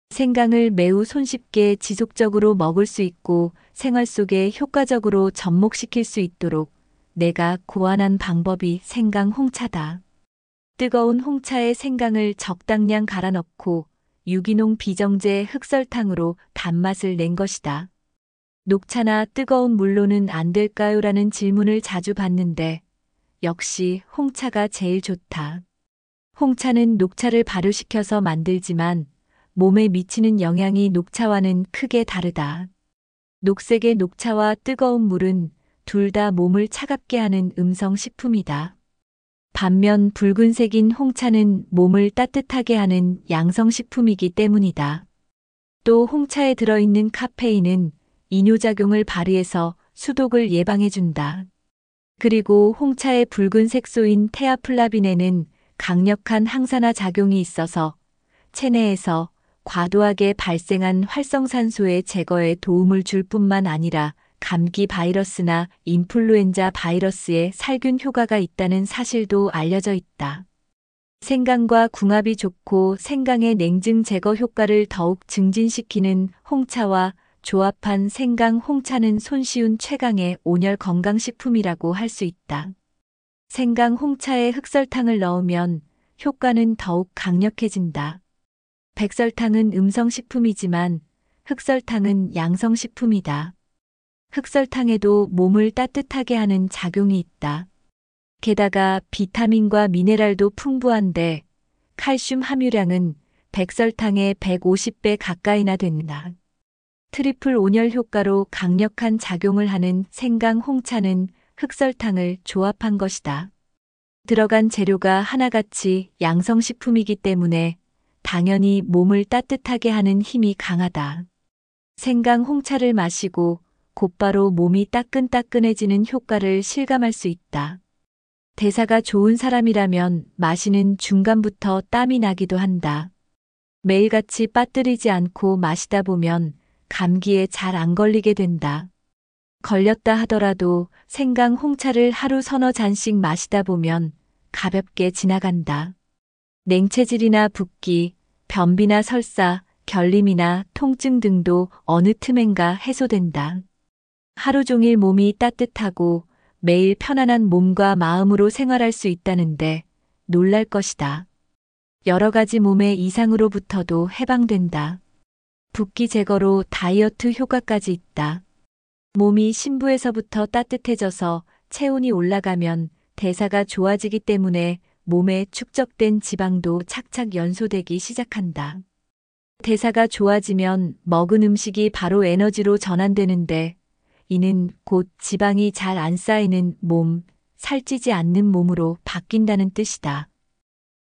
S1: 생강을 매우 손쉽게 지속적으로 먹을 수 있고 생활 속에 효과적으로 접목시킬 수 있도록 내가 고안한 방법이 생강 홍차다. 뜨거운 홍차에 생강을 적당량 갈아 넣고 유기농 비정제 흑설탕으로 단맛을 낸 것이다. 녹차나 뜨거운 물로는 안 될까요? 라는 질문을 자주 받는데 역시 홍차가 제일 좋다. 홍차는 녹차를 발효시켜서 만들지만 몸에 미치는 영향이 녹차와는 크게 다르다. 녹색의 녹차와 뜨거운 물은 둘 다 몸을 차갑게 하는 음성식품이다. 반면 붉은색인 홍차는 몸을 따뜻하게 하는 양성식품이기 때문이다. 또 홍차에 들어있는 카페인은 이뇨작용을 발휘해서 수독을 예방해준다. 그리고 홍차의 붉은 색소인 테아플라빈에는 강력한 항산화 작용이 있어서 체내에서 과도하게 발생한 활성산소의 제거에 도움을 줄 뿐만 아니라 감기 바이러스나 인플루엔자 바이러스에 살균 효과가 있다는 사실도 알려져 있다. 생강과 궁합이 좋고 생강의 냉증 제거 효과를 더욱 증진시키는 홍차와 조합한 생강 홍차는 손쉬운 최강의 온열 건강식품이라고 할 수 있다. 생강 홍차에 흑설탕을 넣으면 효과는 더욱 강력해진다. 백설탕은 음성식품이지만 흑설탕은 양성식품이다. 흑설탕에도 몸을 따뜻하게 하는 작용이 있다. 게다가 비타민과 미네랄도 풍부한데 칼슘 함유량은 백설탕의 150배 가까이나 된다. 트리플 온열 효과로 강력한 작용을 하는 생강 홍차는 흑설탕을 조합한 것이다. 들어간 재료가 하나같이 양성식품이기 때문에 당연히 몸을 따뜻하게 하는 힘이 강하다. 생강 홍차를 마시고 곧바로 몸이 따끈따끈해지는 효과를 실감할 수 있다. 대사가 좋은 사람이라면 마시는 중간부터 땀이 나기도 한다. 매일같이 빠뜨리지 않고 마시다 보면 감기에 잘 안 걸리게 된다. 걸렸다 하더라도 생강 홍차를 하루 서너 잔씩 마시다 보면 가볍게 지나간다. 냉체질이나 붓기, 변비나 설사, 결림이나 통증 등도 어느 틈엔가 해소된다. 하루 종일 몸이 따뜻하고 매일 편안한 몸과 마음으로 생활할 수 있다는데 놀랄 것이다. 여러 가지 몸의 이상으로부터도 해방된다. 붓기 제거로 다이어트 효과까지 있다. 몸이 심부에서부터 따뜻해져서 체온이 올라가면 대사가 좋아지기 때문에 몸에 축적된 지방도 착착 연소되기 시작한다. 대사가 좋아지면 먹은 음식이 바로 에너지로 전환되는데 이는 곧 지방이 잘 안 쌓이는 몸, 살찌지 않는 몸으로 바뀐다는 뜻이다.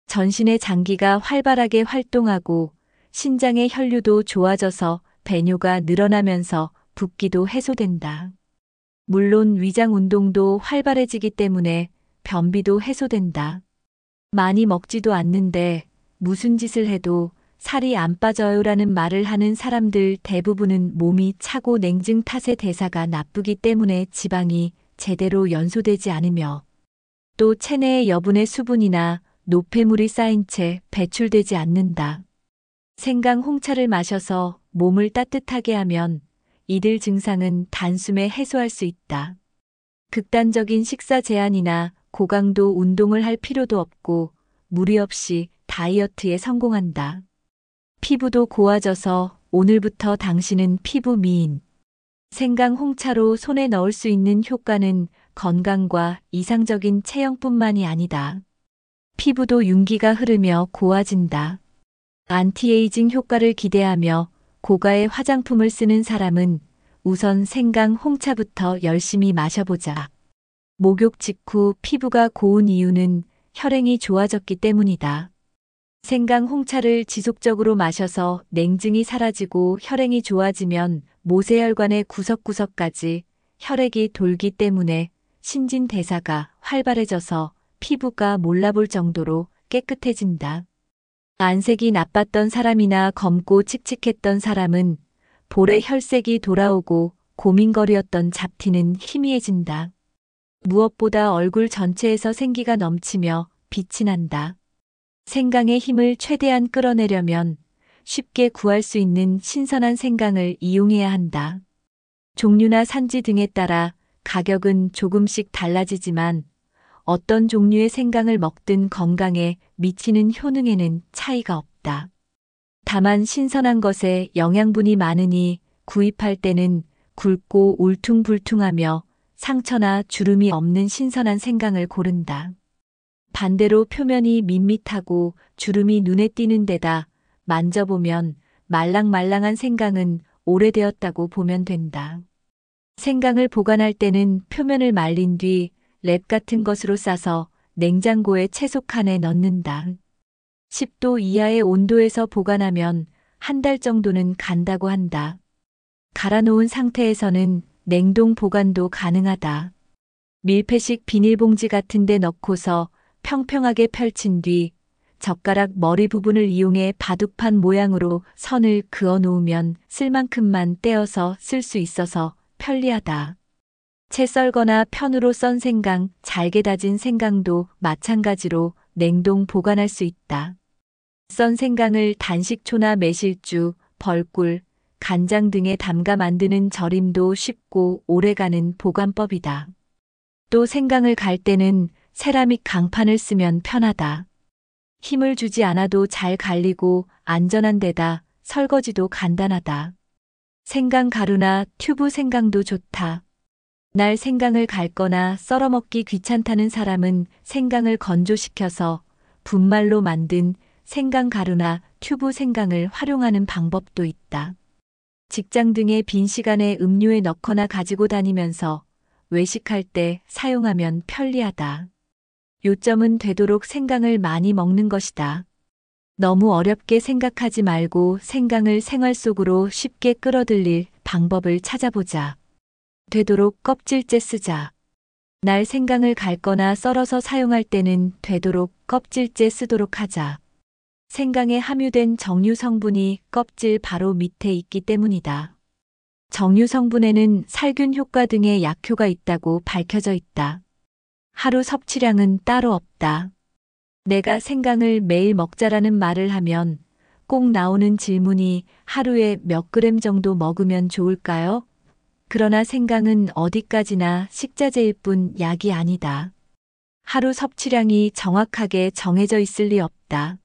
S1: 전신의 장기가 활발하게 활동하고 신장의 혈류도 좋아져서 배뇨가 늘어나면서 붓기도 해소된다. 물론 위장 운동도 활발해지기 때문에 변비도 해소된다. 많이 먹지도 않는데 무슨 짓을 해도 살이 안 빠져요라는 말을 하는 사람들 대부분은 몸이 차고 냉증 탓에 대사가 나쁘기 때문에 지방이 제대로 연소되지 않으며 또 체내에 여분의 수분이나 노폐물이 쌓인 채 배출되지 않는다. 생강 홍차를 마셔서 몸을 따뜻하게 하면 이들 증상은 단숨에 해소할 수 있다. 극단적인 식사 제한이나 고강도 운동을 할 필요도 없고 무리 없이 다이어트에 성공한다. 피부도 고와져서 오늘부터 당신은 피부 미인. 생강 홍차로 손에 넣을 수 있는 효과는 건강과 이상적인 체형뿐만이 아니다. 피부도 윤기가 흐르며 고와진다. 안티에이징 효과를 기대하며 고가의 화장품을 쓰는 사람은 우선 생강 홍차부터 열심히 마셔보자. 목욕 직후 피부가 고운 이유는 혈행이 좋아졌기 때문이다. 생강 홍차를 지속적으로 마셔서 냉증이 사라지고 혈행이 좋아지면 모세혈관의 구석구석까지 혈액이 돌기 때문에 신진대사가 활발해져서 피부가 몰라볼 정도로 깨끗해진다. 안색이 나빴던 사람이나 검고 칙칙했던 사람은 볼에 혈색이 돌아오고 고민거리였던 잡티는 희미해진다. 무엇보다 얼굴 전체에서 생기가 넘치며 빛이 난다. 생강의 힘을 최대한 끌어내려면 쉽게 구할 수 있는 신선한 생강을 이용해야 한다. 종류나 산지 등에 따라 가격은 조금씩 달라지지만 어떤 종류의 생강을 먹든 건강에 미치는 효능에는 차이가 없다. 다만 신선한 것에 영양분이 많으니 구입할 때는 굵고 울퉁불퉁하며 상처나 주름이 없는 신선한 생강을 고른다. 반대로 표면이 밋밋하고 주름이 눈에 띄는 데다 만져보면 말랑말랑한 생강은 오래되었다고 보면 된다. 생강을 보관할 때는 표면을 말린 뒤 랩 같은 것으로 싸서 냉장고에 채소칸에 넣는다. 10도 이하의 온도에서 보관하면 한 달 정도는 간다고 한다. 갈아놓은 상태에서는 냉동 보관도 가능하다. 밀폐식 비닐봉지 같은 데 넣고서 평평하게 펼친 뒤 젓가락 머리 부분을 이용해 바둑판 모양으로 선을 그어 놓으면 쓸 만큼만 떼어서 쓸 수 있어서 편리하다. 채 썰거나 편으로 썬 생강, 잘게 다진 생강도 마찬가지로 냉동 보관할 수 있다. 썬 생강을 단식초나 매실주, 벌꿀, 간장 등에 담가 만드는 절임도 쉽고 오래가는 보관법이다. 또 생강을 갈 때는 세라믹 강판을 쓰면 편하다. 힘을 주지 않아도 잘 갈리고 안전한 데다 설거지도 간단하다. 생강 가루나 튜브 생강도 좋다. 날 생강을 갈거나 썰어 먹기 귀찮다는 사람은 생강을 건조시켜서 분말로 만든 생강 가루나 튜브 생강을 활용하는 방법도 있다. 직장 등의 빈 시간에 음료에 넣거나 가지고 다니면서 외식할 때 사용하면 편리하다. 요점은 되도록 생강을 많이 먹는 것이다. 너무 어렵게 생각하지 말고 생강을 생활 속으로 쉽게 끌어들일 방법을 찾아보자. 되도록 껍질째 쓰자. 날 생강을 갈거나 썰어서 사용할 때는 되도록 껍질째 쓰도록 하자. 생강에 함유된 정유 성분이 껍질 바로 밑에 있기 때문이다. 정유 성분에는 살균 효과 등의 약효가 있다고 밝혀져 있다. 하루 섭취량은 따로 없다. 내가 생강을 매일 먹자라는 말을 하면 꼭 나오는 질문이 하루에 몇 그램 정도 먹으면 좋을까요? 그러나 생강은 어디까지나 식자재일 뿐 약이 아니다. 하루 섭취량이 정확하게 정해져 있을 리 없다.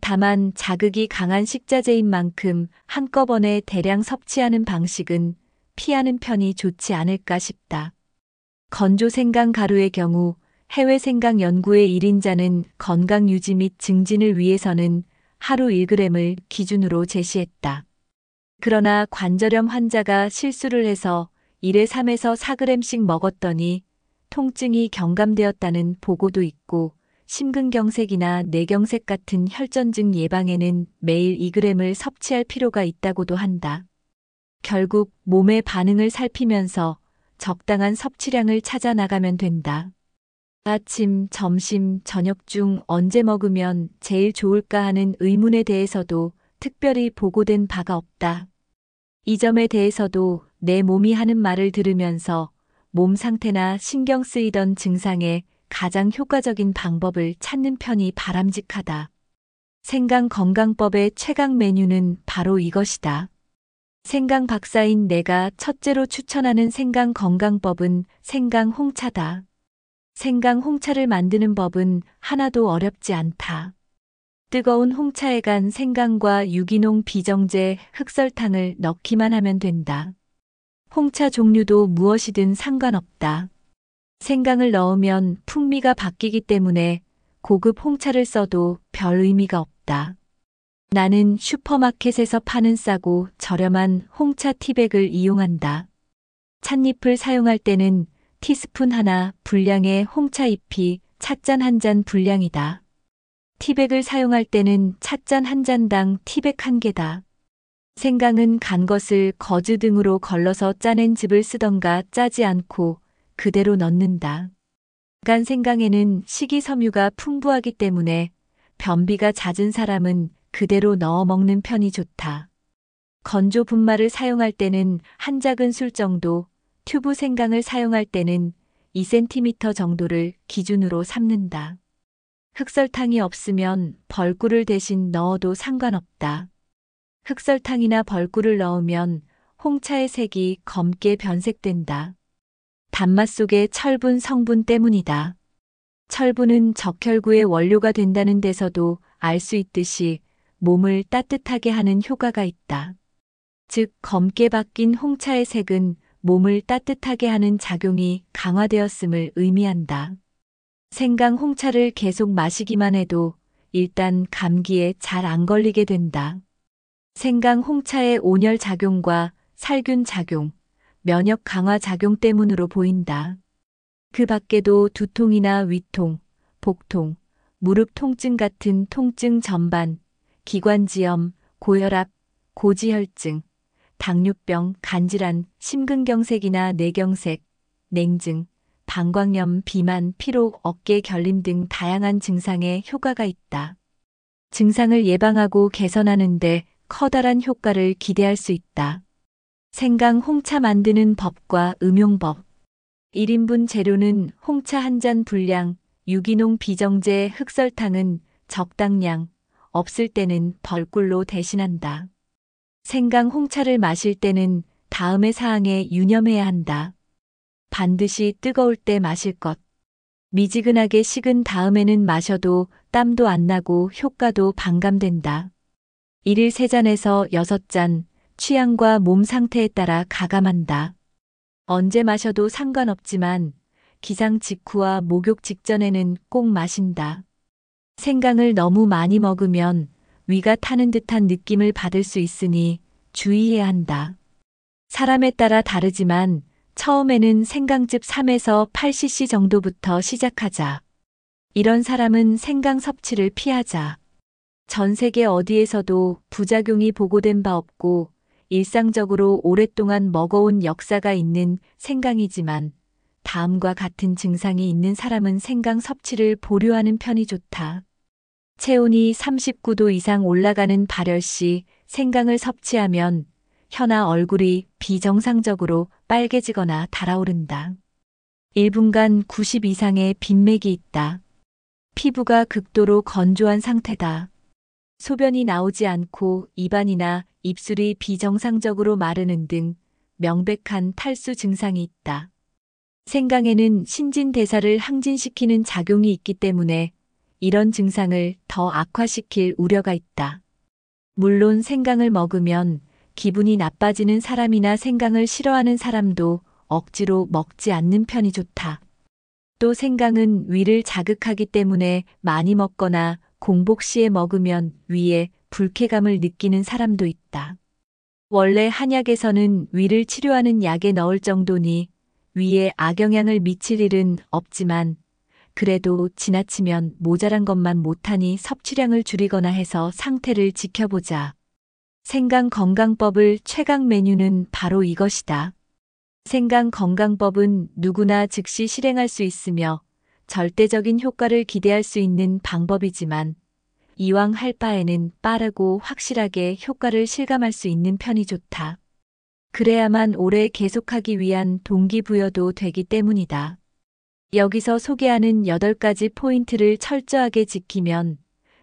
S1: 다만 자극이 강한 식자재인 만큼 한꺼번에 대량 섭취하는 방식은 피하는 편이 좋지 않을까 싶다. 건조 생강 가루의 경우 해외 생강 연구의 1인자는 건강 유지 및 증진을 위해서는 하루 1g을 기준으로 제시했다. 그러나 관절염 환자가 실수를 해서 1회 3에서 4g씩 먹었더니 통증이 경감되었다는 보고도 있고 심근경색이나 뇌경색 같은 혈전증 예방에는 매일 2g을 섭취할 필요가 있다고도 한다. 결국 몸의 반응을 살피면서 적당한 섭취량을 찾아 나가면 된다. 아침, 점심, 저녁 중 언제 먹으면 제일 좋을까 하는 의문에 대해서도 특별히 보고된 바가 없다. 이 점에 대해서도 내 몸이 하는 말을 들으면서 몸 상태나 신경 쓰이던 증상에 가장 효과적인 방법을 찾는 편이 바람직하다. 생강 건강법의 최강 메뉴는 바로 이것이다. 생강 박사인 내가 첫째로 추천하는 생강 건강법은 생강 홍차다. 생강 홍차를 만드는 법은 하나도 어렵지 않다. 뜨거운 홍차에 간 생강과 유기농 비정제 흑설탕을 넣기만 하면 된다. 홍차 종류도 무엇이든 상관없다. 생강을 넣으면 풍미가 바뀌기 때문에 고급 홍차를 써도 별 의미가 없다. 나는 슈퍼마켓에서 파는 싸고 저렴한 홍차 티백을 이용한다. 찻잎을 사용할 때는 티스푼 하나 분량의 홍차 잎이 찻잔 한 잔 분량이다. 티백을 사용할 때는 찻잔 한 잔당 티백 한 개다. 생강은 간 것을 거즈 등으로 걸러서 짜낸 즙을 쓰던가 짜지 않고 그대로 넣는다. 간 생강에는 식이섬유가 풍부하기 때문에 변비가 잦은 사람은 그대로 넣어 먹는 편이 좋다. 건조 분말을 사용할 때는 한 작은 술 정도, 튜브 생강을 사용할 때는 2cm 정도를 기준으로 삼는다. 흑설탕이 없으면 벌꿀을 대신 넣어도 상관없다. 흑설탕이나 벌꿀을 넣으면 홍차의 색이 검게 변색된다. 단맛 속의 철분 성분 때문이다. 철분은 적혈구의 원료가 된다는 데서도 알 수 있듯이 몸을 따뜻하게 하는 효과가 있다. 즉, 검게 바뀐 홍차의 색은 몸을 따뜻하게 하는 작용이 강화되었음을 의미한다. 생강 홍차를 계속 마시기만 해도 일단 감기에 잘 안 걸리게 된다. 생강 홍차의 온열 작용과 살균 작용, 면역 강화 작용 때문으로 보인다. 그 밖에도 두통이나 위통, 복통, 무릎 통증 같은 통증 전반, 기관지염, 고혈압, 고지혈증, 당뇨병, 간질환, 심근경색이나 뇌경색, 냉증, 방광염, 비만, 피로, 어깨 결림 등 다양한 증상에 효과가 있다. 증상을 예방하고 개선하는데 커다란 효과를 기대할 수 있다. 생강 홍차 만드는 법과 음용법. 1인분 재료는 홍차 한 잔 분량, 유기농 비정제 흑설탕은 적당량, 없을 때는 벌꿀로 대신한다. 생강 홍차를 마실 때는 다음의 사항에 유념해야 한다. 반드시 뜨거울 때 마실 것. 미지근하게 식은 다음에는 마셔도 땀도 안 나고 효과도 반감된다. 1일 3잔에서 6잔, 취향과 몸 상태에 따라 가감한다. 언제 마셔도 상관없지만 기상 직후와 목욕 직전에는 꼭 마신다. 생강을 너무 많이 먹으면 위가 타는 듯한 느낌을 받을 수 있으니 주의해야 한다. 사람에 따라 다르지만 처음에는 생강즙 3에서 8cc 정도부터 시작하자. 이런 사람은 생강 섭취를 피하자. 전 세계 어디에서도 부작용이 보고된 바 없고 일상적으로 오랫동안 먹어온 역사가 있는 생강이지만 다음과 같은 증상이 있는 사람은 생강 섭취를 보류하는 편이 좋다. 체온이 39도 이상 올라가는 발열 시 생강을 섭취하면 혀나 얼굴이 비정상적으로 빨개지거나 달아오른다. 1분간 90 이상의 빈맥이 있다. 피부가 극도로 건조한 상태다. 소변이 나오지 않고 입안이나 입술이 비정상적으로 마르는 등 명백한 탈수 증상이 있다. 생강에는 신진대사를 항진시키는 작용이 있기 때문에 이런 증상을 더 악화시킬 우려가 있다. 물론 생강을 먹으면 기분이 나빠지는 사람이나 생강을 싫어하는 사람도 억지로 먹지 않는 편이 좋다. 또 생강은 위를 자극하기 때문에 많이 먹거나 공복 시에 먹으면 위에 불쾌감을 느끼는 사람도 있다. 원래 한약에서는 위를 치료하는 약에 넣을 정도니 위에 악영향을 미칠 일은 없지만 그래도 지나치면 모자란 것만 못하니 섭취량을 줄이거나 해서 상태를 지켜보자. 생강 건강법을 최강 메뉴는 바로 이것이다. 생강 건강법은 누구나 즉시 실행할 수 있으며 절대적인 효과를 기대할 수 있는 방법이지만 이왕 할 바에는 빠르고 확실하게 효과를 실감할 수 있는 편이 좋다. 그래야만 오래 계속하기 위한 동기부여도 되기 때문이다. 여기서 소개하는 8가지 포인트를 철저하게 지키면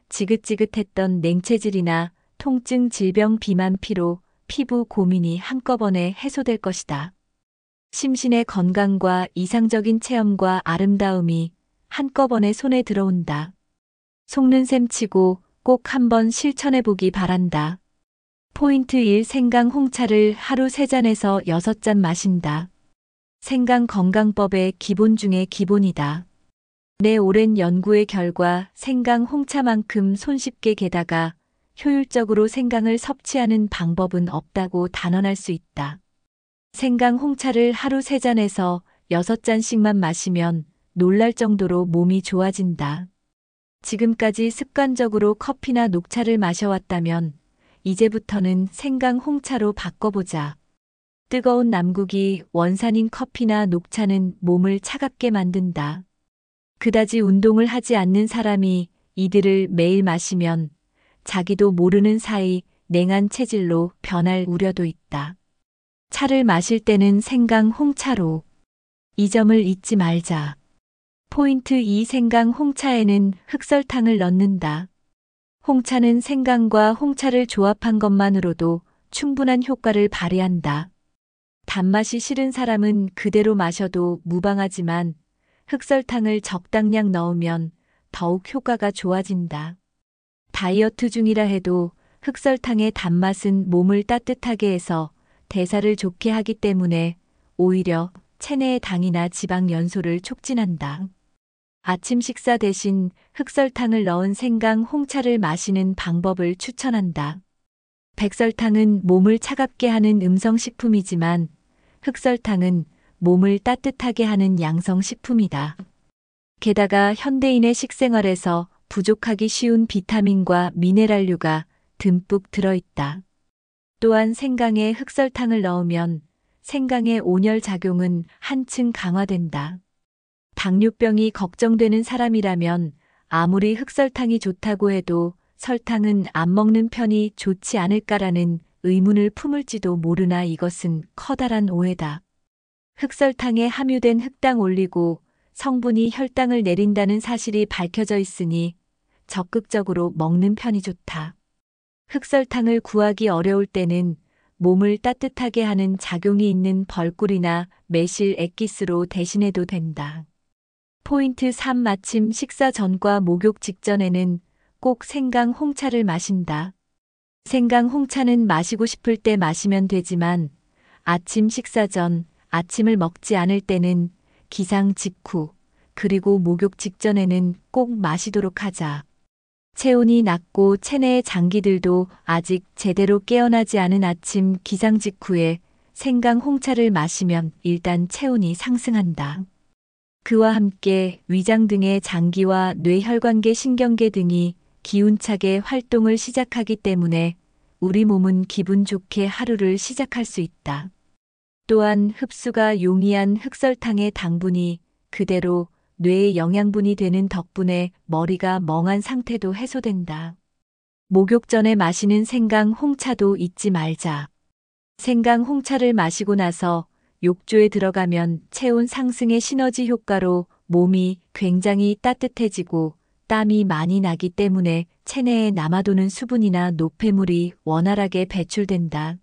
S1: 지긋지긋했던 냉체질이나 통증, 질병, 비만, 피로, 피부 고민이 한꺼번에 해소될 것이다. 심신의 건강과 이상적인 체험과 아름다움이 한꺼번에 손에 들어온다. 속는 셈 치고 꼭 한번 실천해 보기 바란다. 포인트 1. 생강 홍차를 하루 3잔에서 6잔 마신다. 생강 건강법의 기본 중의 기본이다. 내 오랜 연구의 결과 생강 홍차만큼 손쉽게 게다가 효율적으로 생강을 섭취하는 방법은 없다고 단언할 수 있다. 생강 홍차를 하루 3잔에서 6잔씩만 마시면 놀랄 정도로 몸이 좋아진다. 지금까지 습관적으로 커피나 녹차를 마셔왔다면 이제부터는 생강 홍차로 바꿔보자. 뜨거운 남국이 원산인 커피나 녹차는 몸을 차갑게 만든다. 그다지 운동을 하지 않는 사람이 이들을 매일 마시면 자기도 모르는 사이 냉한 체질로 변할 우려도 있다. 차를 마실 때는 생강 홍차로. 이 점을 잊지 말자. 포인트 2. 생강 홍차에는 흑설탕을 넣는다. 홍차는 생강과 홍차를 조합한 것만으로도 충분한 효과를 발휘한다. 단맛이 싫은 사람은 그대로 마셔도 무방하지만 흑설탕을 적당량 넣으면 더욱 효과가 좋아진다. 다이어트 중이라 해도 흑설탕의 단맛은 몸을 따뜻하게 해서 대사를 좋게 하기 때문에 오히려 체내의 당이나 지방 연소를 촉진한다. 아침 식사 대신 흑설탕을 넣은 생강 홍차를 마시는 방법을 추천한다. 백설탕은 몸을 차갑게 하는 음성식품이지만 흑설탕은 몸을 따뜻하게 하는 양성식품이다. 게다가 현대인의 식생활에서 부족하기 쉬운 비타민과 미네랄류가 듬뿍 들어있다. 또한 생강에 흑설탕을 넣으면 생강의 온열 작용은 한층 강화된다. 당뇨병이 걱정되는 사람이라면 아무리 흑설탕이 좋다고 해도 설탕은 안 먹는 편이 좋지 않을까라는 의문을 품을지도 모르나 이것은 커다란 오해다. 흑설탕에 함유된 흑당 올리고 성분이 혈당을 내린다는 사실이 밝혀져 있으니 적극적으로 먹는 편이 좋다. 흑설탕을 구하기 어려울 때는 몸을 따뜻하게 하는 작용이 있는 벌꿀이나 매실 액기스로 대신해도 된다. 포인트 3. 마침 식사 전과 목욕 직전에는 꼭 생강 홍차를 마신다. 생강 홍차는 마시고 싶을 때 마시면 되지만 아침 식사 전, 아침을 먹지 않을 때는 기상 직후, 그리고 목욕 직전에는 꼭 마시도록 하자. 체온이 낮고 체내의 장기들도 아직 제대로 깨어나지 않은 아침 기상 직후에 생강 홍차를 마시면 일단 체온이 상승한다. 그와 함께 위장 등의 장기와 뇌혈관계 신경계 등이 기운차게 활동을 시작하기 때문에 우리 몸은 기분 좋게 하루를 시작할 수 있다. 또한 흡수가 용이한 흑설탕의 당분이 그대로 뇌의 영양분이 되는 덕분에 머리가 멍한 상태도 해소된다. 목욕 전에 마시는 생강 홍차도 잊지 말자. 생강 홍차를 마시고 나서 욕조에 들어가면 체온 상승의 시너지 효과로 몸이 굉장히 따뜻해지고 땀이 많이 나기 때문에 체내에 남아도는 수분이나 노폐물이 원활하게 배출된다.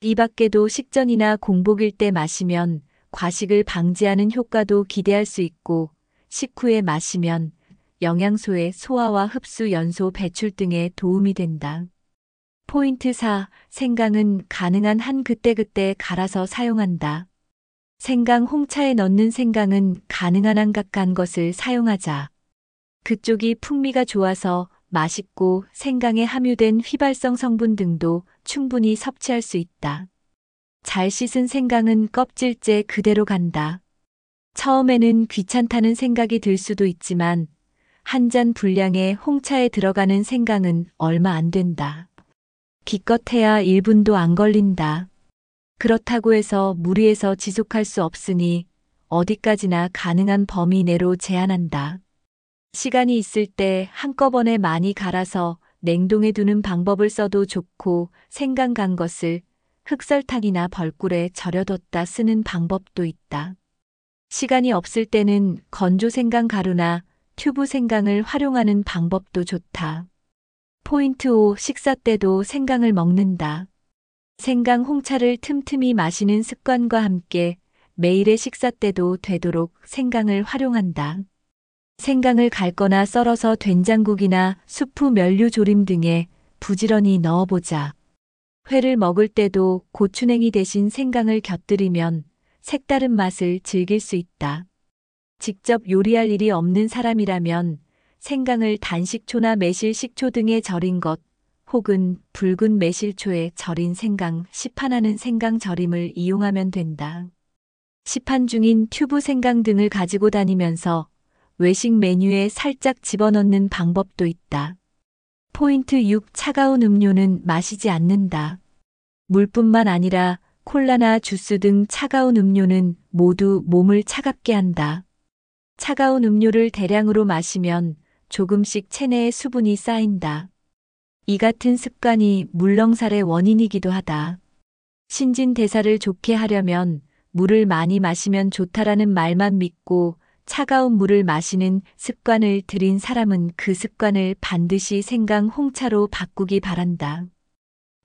S1: 이 밖에도 식전이나 공복일 때 마시면 과식을 방지하는 효과도 기대할 수 있고 식후에 마시면 영양소의 소화와 흡수, 연소, 배출 등에 도움이 된다. 포인트 4. 생강은 가능한 한 그때그때 갈아서 사용한다. 생강 홍차에 넣는 생강은 가능한 한 각한 것을 사용하자. 그쪽이 풍미가 좋아서 맛있고 생강에 함유된 휘발성 성분 등도 충분히 섭취할 수 있다. 잘 씻은 생강은 껍질째 그대로 간다. 처음에는 귀찮다는 생각이 들 수도 있지만 한 잔 분량의 홍차에 들어가는 생강은 얼마 안 된다. 기껏해야 1분도 안 걸린다. 그렇다고 해서 무리해서 지속할 수 없으니 어디까지나 가능한 범위 내로 제한한다. 시간이 있을 때 한꺼번에 많이 갈아서 냉동해 두는 방법을 써도 좋고 생강 간 것을 흑설탕이나 벌꿀에 절여뒀다 쓰는 방법도 있다. 시간이 없을 때는 건조 생강 가루나 튜브 생강을 활용하는 방법도 좋다. 포인트 5. 식사 때도 생강을 먹는다. 생강 홍차를 틈틈이 마시는 습관과 함께 매일의 식사 때도 되도록 생강을 활용한다. 생강을 갈거나 썰어서 된장국이나 수프 면류 조림 등에 부지런히 넣어보자. 회를 먹을 때도 고추냉이 대신 생강을 곁들이면 색다른 맛을 즐길 수 있다. 직접 요리할 일이 없는 사람이라면 생강을 단식초나 매실식초 등에 절인 것 혹은 붉은 매실초에 절인 생강, 시판하는 생강 절임을 이용하면 된다. 시판 중인 튜브 생강 등을 가지고 다니면서 외식 메뉴에 살짝 집어넣는 방법도 있다. 포인트 6. 차가운 음료는 마시지 않는다. 물뿐만 아니라 콜라나 주스 등 차가운 음료는 모두 몸을 차갑게 한다. 차가운 음료를 대량으로 마시면 조금씩 체내에 수분이 쌓인다. 이 같은 습관이 물렁살의 원인이기도 하다. 신진대사를 좋게 하려면 물을 많이 마시면 좋다라는 말만 믿고 차가운 물을 마시는 습관을 들인 사람은 그 습관을 반드시 생강 홍차로 바꾸기 바란다.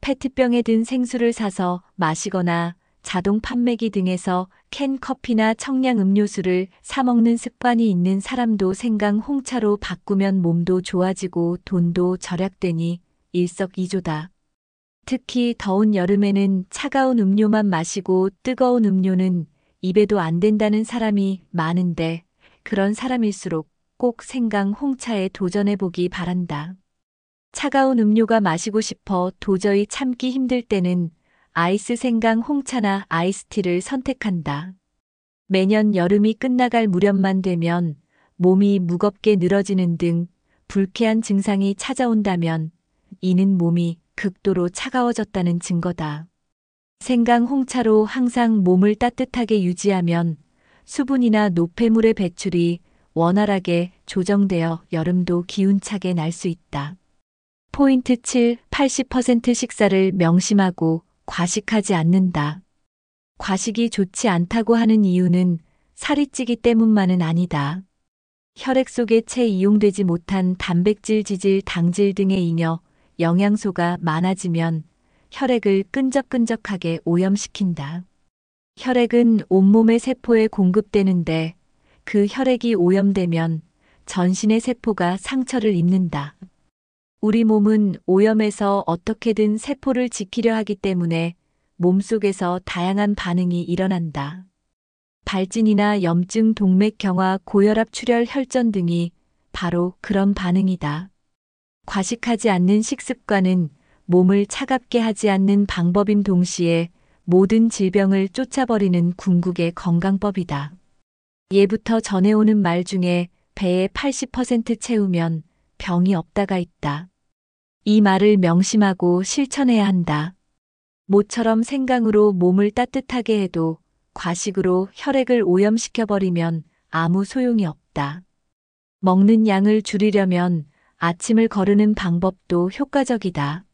S1: 페트병에 든 생수를 사서 마시거나 자동 판매기 등에서 캔 커피나 청량 음료수를 사 먹는 습관이 있는 사람도 생강 홍차로 바꾸면 몸도 좋아지고 돈도 절약되니 일석이조다. 특히 더운 여름에는 차가운 음료만 마시고 뜨거운 음료는 입에도 안 된다는 사람이 많은데 그런 사람일수록 꼭 생강 홍차에 도전해 보기 바란다. 차가운 음료가 마시고 싶어 도저히 참기 힘들 때는 아이스 생강 홍차나 아이스티를 선택한다. 매년 여름이 끝나갈 무렵만 되면 몸이 무겁게 늘어지는 등 불쾌한 증상이 찾아온다면 이는 몸이 극도로 차가워졌다는 증거다. 생강 홍차로 항상 몸을 따뜻하게 유지하면 수분이나 노폐물의 배출이 원활하게 조정되어 여름도 기운차게 날 수 있다. 포인트 7. 80% 식사를 명심하고 과식하지 않는다. 과식이 좋지 않다고 하는 이유는 살이 찌기 때문만은 아니다. 혈액 속에 채 이용되지 못한 단백질, 지질, 당질 등의 잉여, 영양소가 많아지면 혈액을 끈적끈적하게 오염시킨다. 혈액은 온몸의 세포에 공급되는데 그 혈액이 오염되면 전신의 세포가 상처를 입는다. 우리 몸은 오염에서 어떻게든 세포를 지키려 하기 때문에 몸속에서 다양한 반응이 일어난다. 발진이나 염증, 동맥경화, 고혈압, 출혈, 혈전 등이 바로 그런 반응이다. 과식하지 않는 식습관은 몸을 차갑게 하지 않는 방법인 동시에 모든 질병을 쫓아버리는 궁극의 건강법이다. 예부터 전해오는 말 중에 배의 80% 채우면 병이 없다가 있다. 이 말을 명심하고 실천해야 한다. 모처럼 생강으로 몸을 따뜻하게 해도 과식으로 혈액을 오염시켜버리면 아무 소용이 없다. 먹는 양을 줄이려면 아침을 거르는 방법도 효과적이다.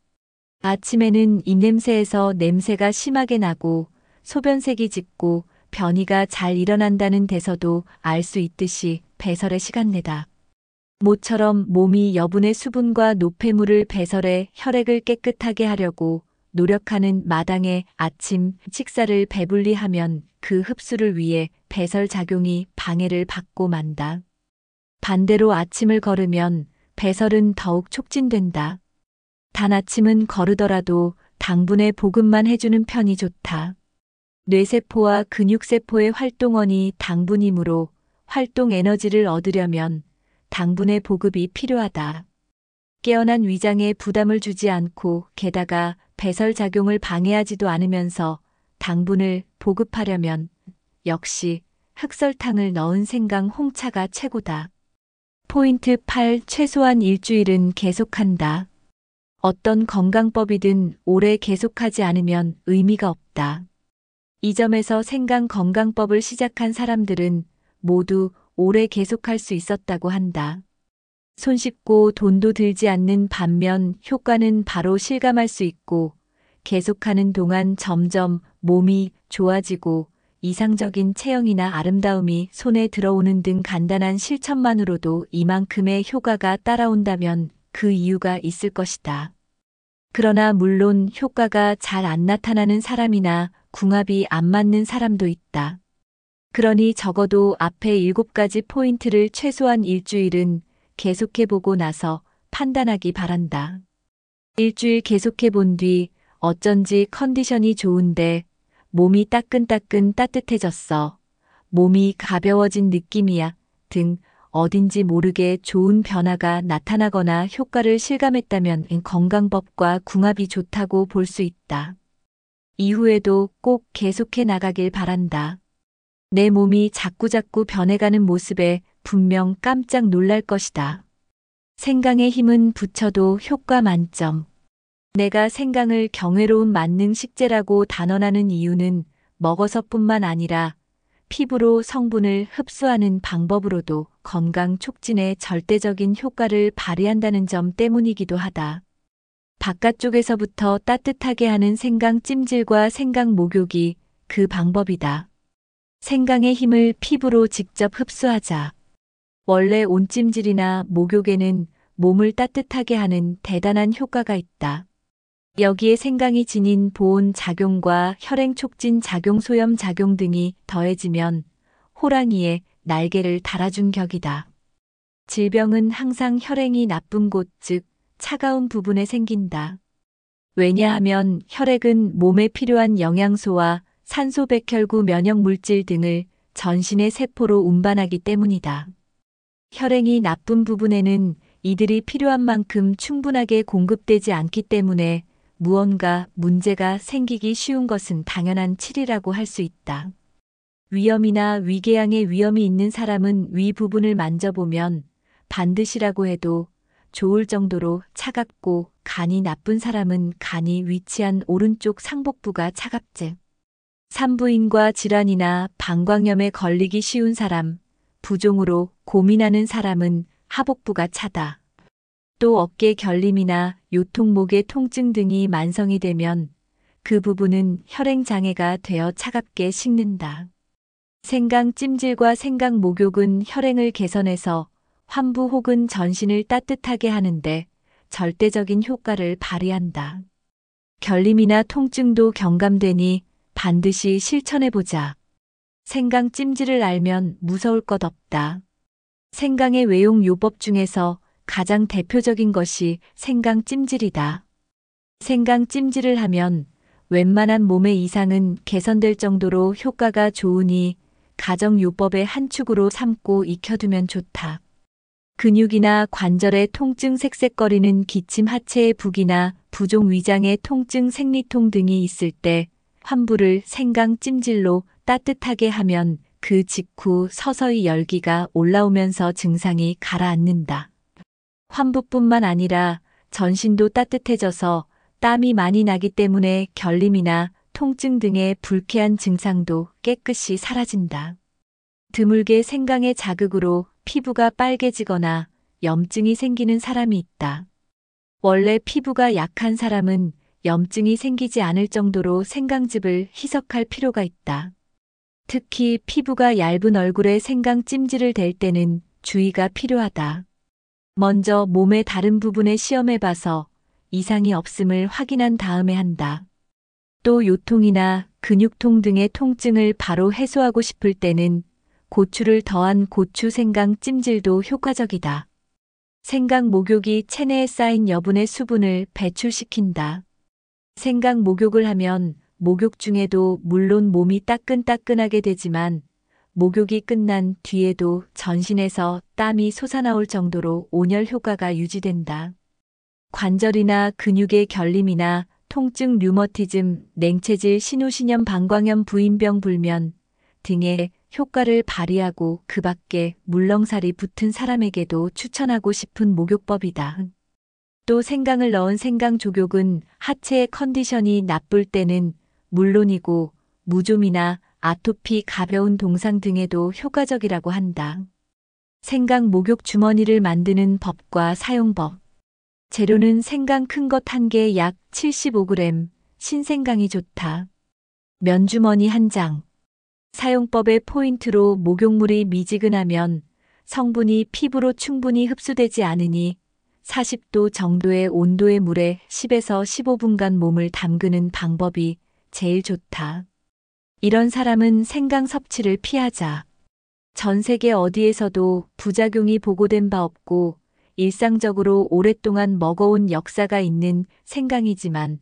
S1: 아침에는 입냄새에서 냄새가 심하게 나고 소변색이 짙고 변이가 잘 일어난다는 데서도 알 수 있듯이 배설의 시간내다. 모처럼 몸이 여분의 수분과 노폐물을 배설해 혈액을 깨끗하게 하려고 노력하는 마당에 아침 식사를 배불리 하면 그 흡수를 위해 배설 작용이 방해를 받고 만다. 반대로 아침을 거르면 배설은 더욱 촉진된다. 단 아침은 거르더라도 당분의 보급만 해주는 편이 좋다. 뇌세포와 근육세포의 활동원이 당분이므로 활동 에너지를 얻으려면 당분의 보급이 필요하다. 깨어난 위장에 부담을 주지 않고 게다가 배설 작용을 방해하지도 않으면서 당분을 보급하려면 역시 흑설탕을 넣은 생강 홍차가 최고다. 포인트 8. 최소한 일주일은 계속한다. 어떤 건강법이든 오래 계속하지 않으면 의미가 없다. 이 점에서 생강 건강법을 시작한 사람들은 모두 오래 계속할 수 있었다고 한다. 손쉽고 돈도 들지 않는 반면 효과는 바로 실감할 수 있고 계속하는 동안 점점 몸이 좋아지고 이상적인 체형이나 아름다움이 손에 들어오는 등 간단한 실천만으로도 이만큼의 효과가 따라온다면 그 이유가 있을 것이다. 그러나 물론 효과가 잘 안 나타나는 사람이나 궁합이 안 맞는 사람도 있다. 그러니 적어도 앞에 7가지 포인트를 최소한 일주일은 계속해보고 나서 판단하기 바란다. 일주일 계속해본 뒤 어쩐지 컨디션이 좋은데 몸이 따끈따끈 따뜻해졌어. 몸이 가벼워진 느낌이야. 등 어딘지 모르게 좋은 변화가 나타나거나 효과를 실감했다면 건강법과 궁합이 좋다고 볼 수 있다. 이후에도 꼭 계속해 나가길 바란다. 내 몸이 자꾸자꾸 변해가는 모습에 분명 깜짝 놀랄 것이다. 생강의 힘은 붙여도 효과 만점. 내가 생강을 경외로운 만능 식재라고 단언하는 이유는 먹어서뿐만 아니라 피부로 성분을 흡수하는 방법으로도 건강 촉진에 절대적인 효과를 발휘한다는 점 때문이기도 하다. 바깥쪽에서부터 따뜻하게 하는 생강 찜질과 생강 목욕이 그 방법이다. 생강의 힘을 피부로 직접 흡수하자. 원래 온찜질이나 목욕에는 몸을 따뜻하게 하는 대단한 효과가 있다. 여기에 생강이 지닌 보온 작용과 혈행 촉진 작용, 소염 작용 등이 더해지면 호랑이의 날개를 달아준 격이다. 질병은 항상 혈행이 나쁜 곳, 즉 차가운 부분에 생긴다. 왜냐하면 혈액은 몸에 필요한 영양소와 산소, 백혈구, 면역 물질 등을 전신의 세포로 운반하기 때문이다. 혈행이 나쁜 부분에는 이들이 필요한 만큼 충분하게 공급되지 않기 때문에 무언가 문제가 생기기 쉬운 것은 당연한 칠이라고 할 수 있다. 위염이나 위궤양의 위험이 있는 사람은 위 부분을 만져보면 반드시라고 해도 좋을 정도로 차갑고 간이 나쁜 사람은 간이 위치한 오른쪽 상복부가 차갑지. 산부인과 질환이나 방광염에 걸리기 쉬운 사람, 부종으로 고민하는 사람은 하복부가 차다. 또 어깨 결림이나 요통목의 통증 등이 만성이 되면 그 부분은 혈행 장애가 되어 차갑게 식는다. 생강 찜질과 생강 목욕은 혈행을 개선해서 환부 혹은 전신을 따뜻하게 하는데 절대적인 효과를 발휘한다. 결림이나 통증도 경감되니 반드시 실천해보자. 생강 찜질을 알면 무서울 것 없다. 생강의 외용 요법 중에서 가장 대표적인 것이 생강 찜질이다. 생강 찜질을 하면 웬만한 몸의 이상은 개선될 정도로 효과가 좋으니 가정 요법의 한 축으로 삼고 익혀두면 좋다. 근육이나 관절의 통증, 색색거리는 기침, 하체의 붓기나 부종, 위장의 통증, 생리통 등이 있을 때 환부를 생강 찜질로 따뜻하게 하면 그 직후 서서히 열기가 올라오면서 증상이 가라앉는다. 환부뿐만 아니라 전신도 따뜻해져서 땀이 많이 나기 때문에 결림이나 통증 등의 불쾌한 증상도 깨끗이 사라진다. 드물게 생강의 자극으로 피부가 빨개지거나 염증이 생기는 사람이 있다. 원래 피부가 약한 사람은 염증이 생기지 않을 정도로 생강즙을 희석할 필요가 있다. 특히 피부가 얇은 얼굴에 생강 찜질을 댈 때는 주의가 필요하다. 먼저 몸의 다른 부분에 시험해봐서 이상이 없음을 확인한 다음에 한다. 또 요통이나 근육통 등의 통증을 바로 해소하고 싶을 때는 고추를 더한 고추 생강 찜질도 효과적이다. 생강 목욕이 체내에 쌓인 여분의 수분을 배출시킨다. 생강 목욕을 하면 목욕 중에도 물론 몸이 따끈따끈하게 되지만 목욕이 끝난 뒤에도 전신에서 땀이 솟아나올 정도로 온열 효과가 유지된다. 관절이나 근육의 결림이나 통증, 류머티즘, 냉체질, 신우신염, 방광염, 부인병, 불면 등의 효과를 발휘하고 그 밖에 물렁살이 붙은 사람에게도 추천하고 싶은 목욕법이다. 또 생강을 넣은 생강 조격은 하체의 컨디션이 나쁠 때는 물론이고 무좀이나 아토피, 가벼운 동상 등에도 효과적이라고 한다. 생강 목욕 주머니를 만드는 법과 사용법. 재료는 생강 큰 것 1개 약 75g, 신생강이 좋다. 면주머니 1장. 사용법의 포인트로 목욕물이 미지근하면 성분이 피부로 충분히 흡수되지 않으니 40도 정도의 온도의 물에 10에서 15분간 몸을 담그는 방법이 제일 좋다. 이런 사람은 생강 섭취를 피하자. 전 세계 어디에서도 부작용이 보고된 바 없고 일상적으로 오랫동안 먹어온 역사가 있는 생강이지만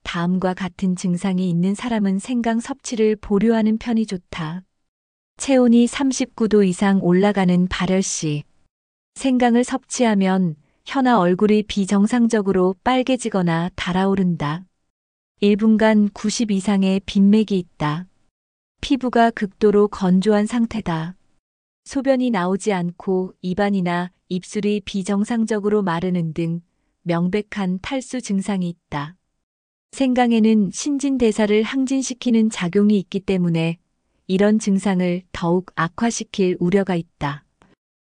S1: 다음과 같은 증상이 있는 사람은 생강 섭취를 보류하는 편이 좋다. 체온이 39도 이상 올라가는 발열시. 생강을 섭취하면 혀나 얼굴이 비정상적으로 빨개지거나 달아오른다. 1분간 90 이상의 빈맥이 있다. 피부가 극도로 건조한 상태다. 소변이 나오지 않고 입안이나 입술이 비정상적으로 마르는 등 명백한 탈수 증상이 있다. 생강에는 신진대사를 항진시키는 작용이 있기 때문에 이런 증상을 더욱 악화시킬 우려가 있다.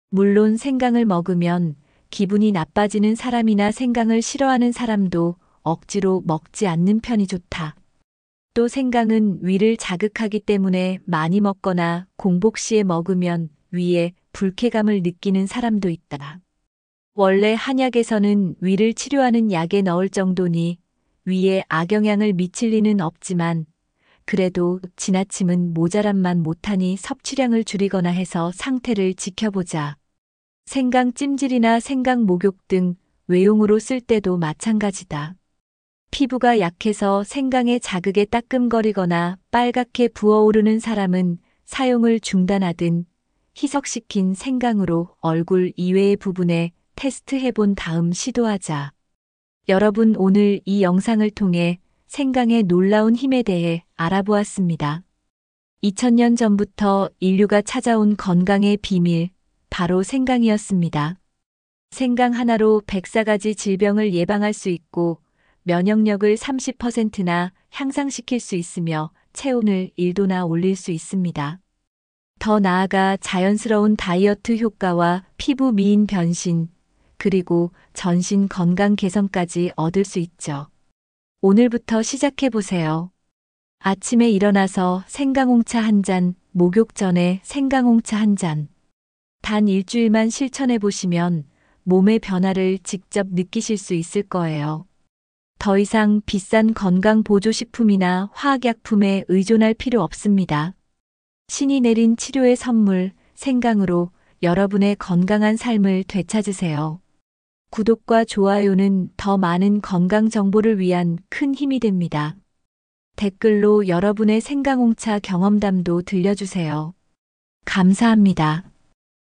S1: 물론 생강을 먹으면 기분이 나빠지는 사람이나 생강을 싫어하는 사람도 억지로 먹지 않는 편이 좋다. 또 생강은 위를 자극하기 때문에 많이 먹거나 공복 시에 먹으면 위에 불쾌감을 느끼는 사람도 있다. 원래 한약에서는 위를 치료하는 약에 넣을 정도니 위에 악영향을 미칠 리는 없지만 그래도 지나침은 모자람만 못하니 섭취량을 줄이거나 해서 상태를 지켜보자. 생강 찜질이나 생강 목욕 등 외용으로 쓸 때도 마찬가지다. 피부가 약해서 생강의 자극에 따끔거리거나 빨갛게 부어오르는 사람은 사용을 중단하든 희석시킨 생강으로 얼굴 이외의 부분에 테스트해본 다음 시도하자. 여러분, 오늘 이 영상을 통해 생강의 놀라운 힘에 대해 알아보았습니다. 2000년 전부터 인류가 찾아온 건강의 비밀, 바로 생강이었습니다. 생강 하나로 104가지 질병을 예방할 수 있고 면역력을 30%나 향상시킬 수 있으며 체온을 1도나 올릴 수 있습니다. 더 나아가 자연스러운 다이어트 효과와 피부 미인 변신, 그리고 전신 건강 개선까지 얻을 수 있죠. 오늘부터 시작해보세요. 아침에 일어나서 생강홍차 1잔, 목욕 전에 생강홍차 1잔. 단 일주일만 실천해보시면 몸의 변화를 직접 느끼실 수 있을 거예요. 더 이상 비싼 건강 보조식품이나 화학약품에 의존할 필요 없습니다. 신이 내린 치료의 선물, 생강으로 여러분의 건강한 삶을 되찾으세요. 구독과 좋아요는 더 많은 건강 정보를 위한 큰 힘이 됩니다. 댓글로 여러분의 생강홍차 경험담도 들려주세요. 감사합니다.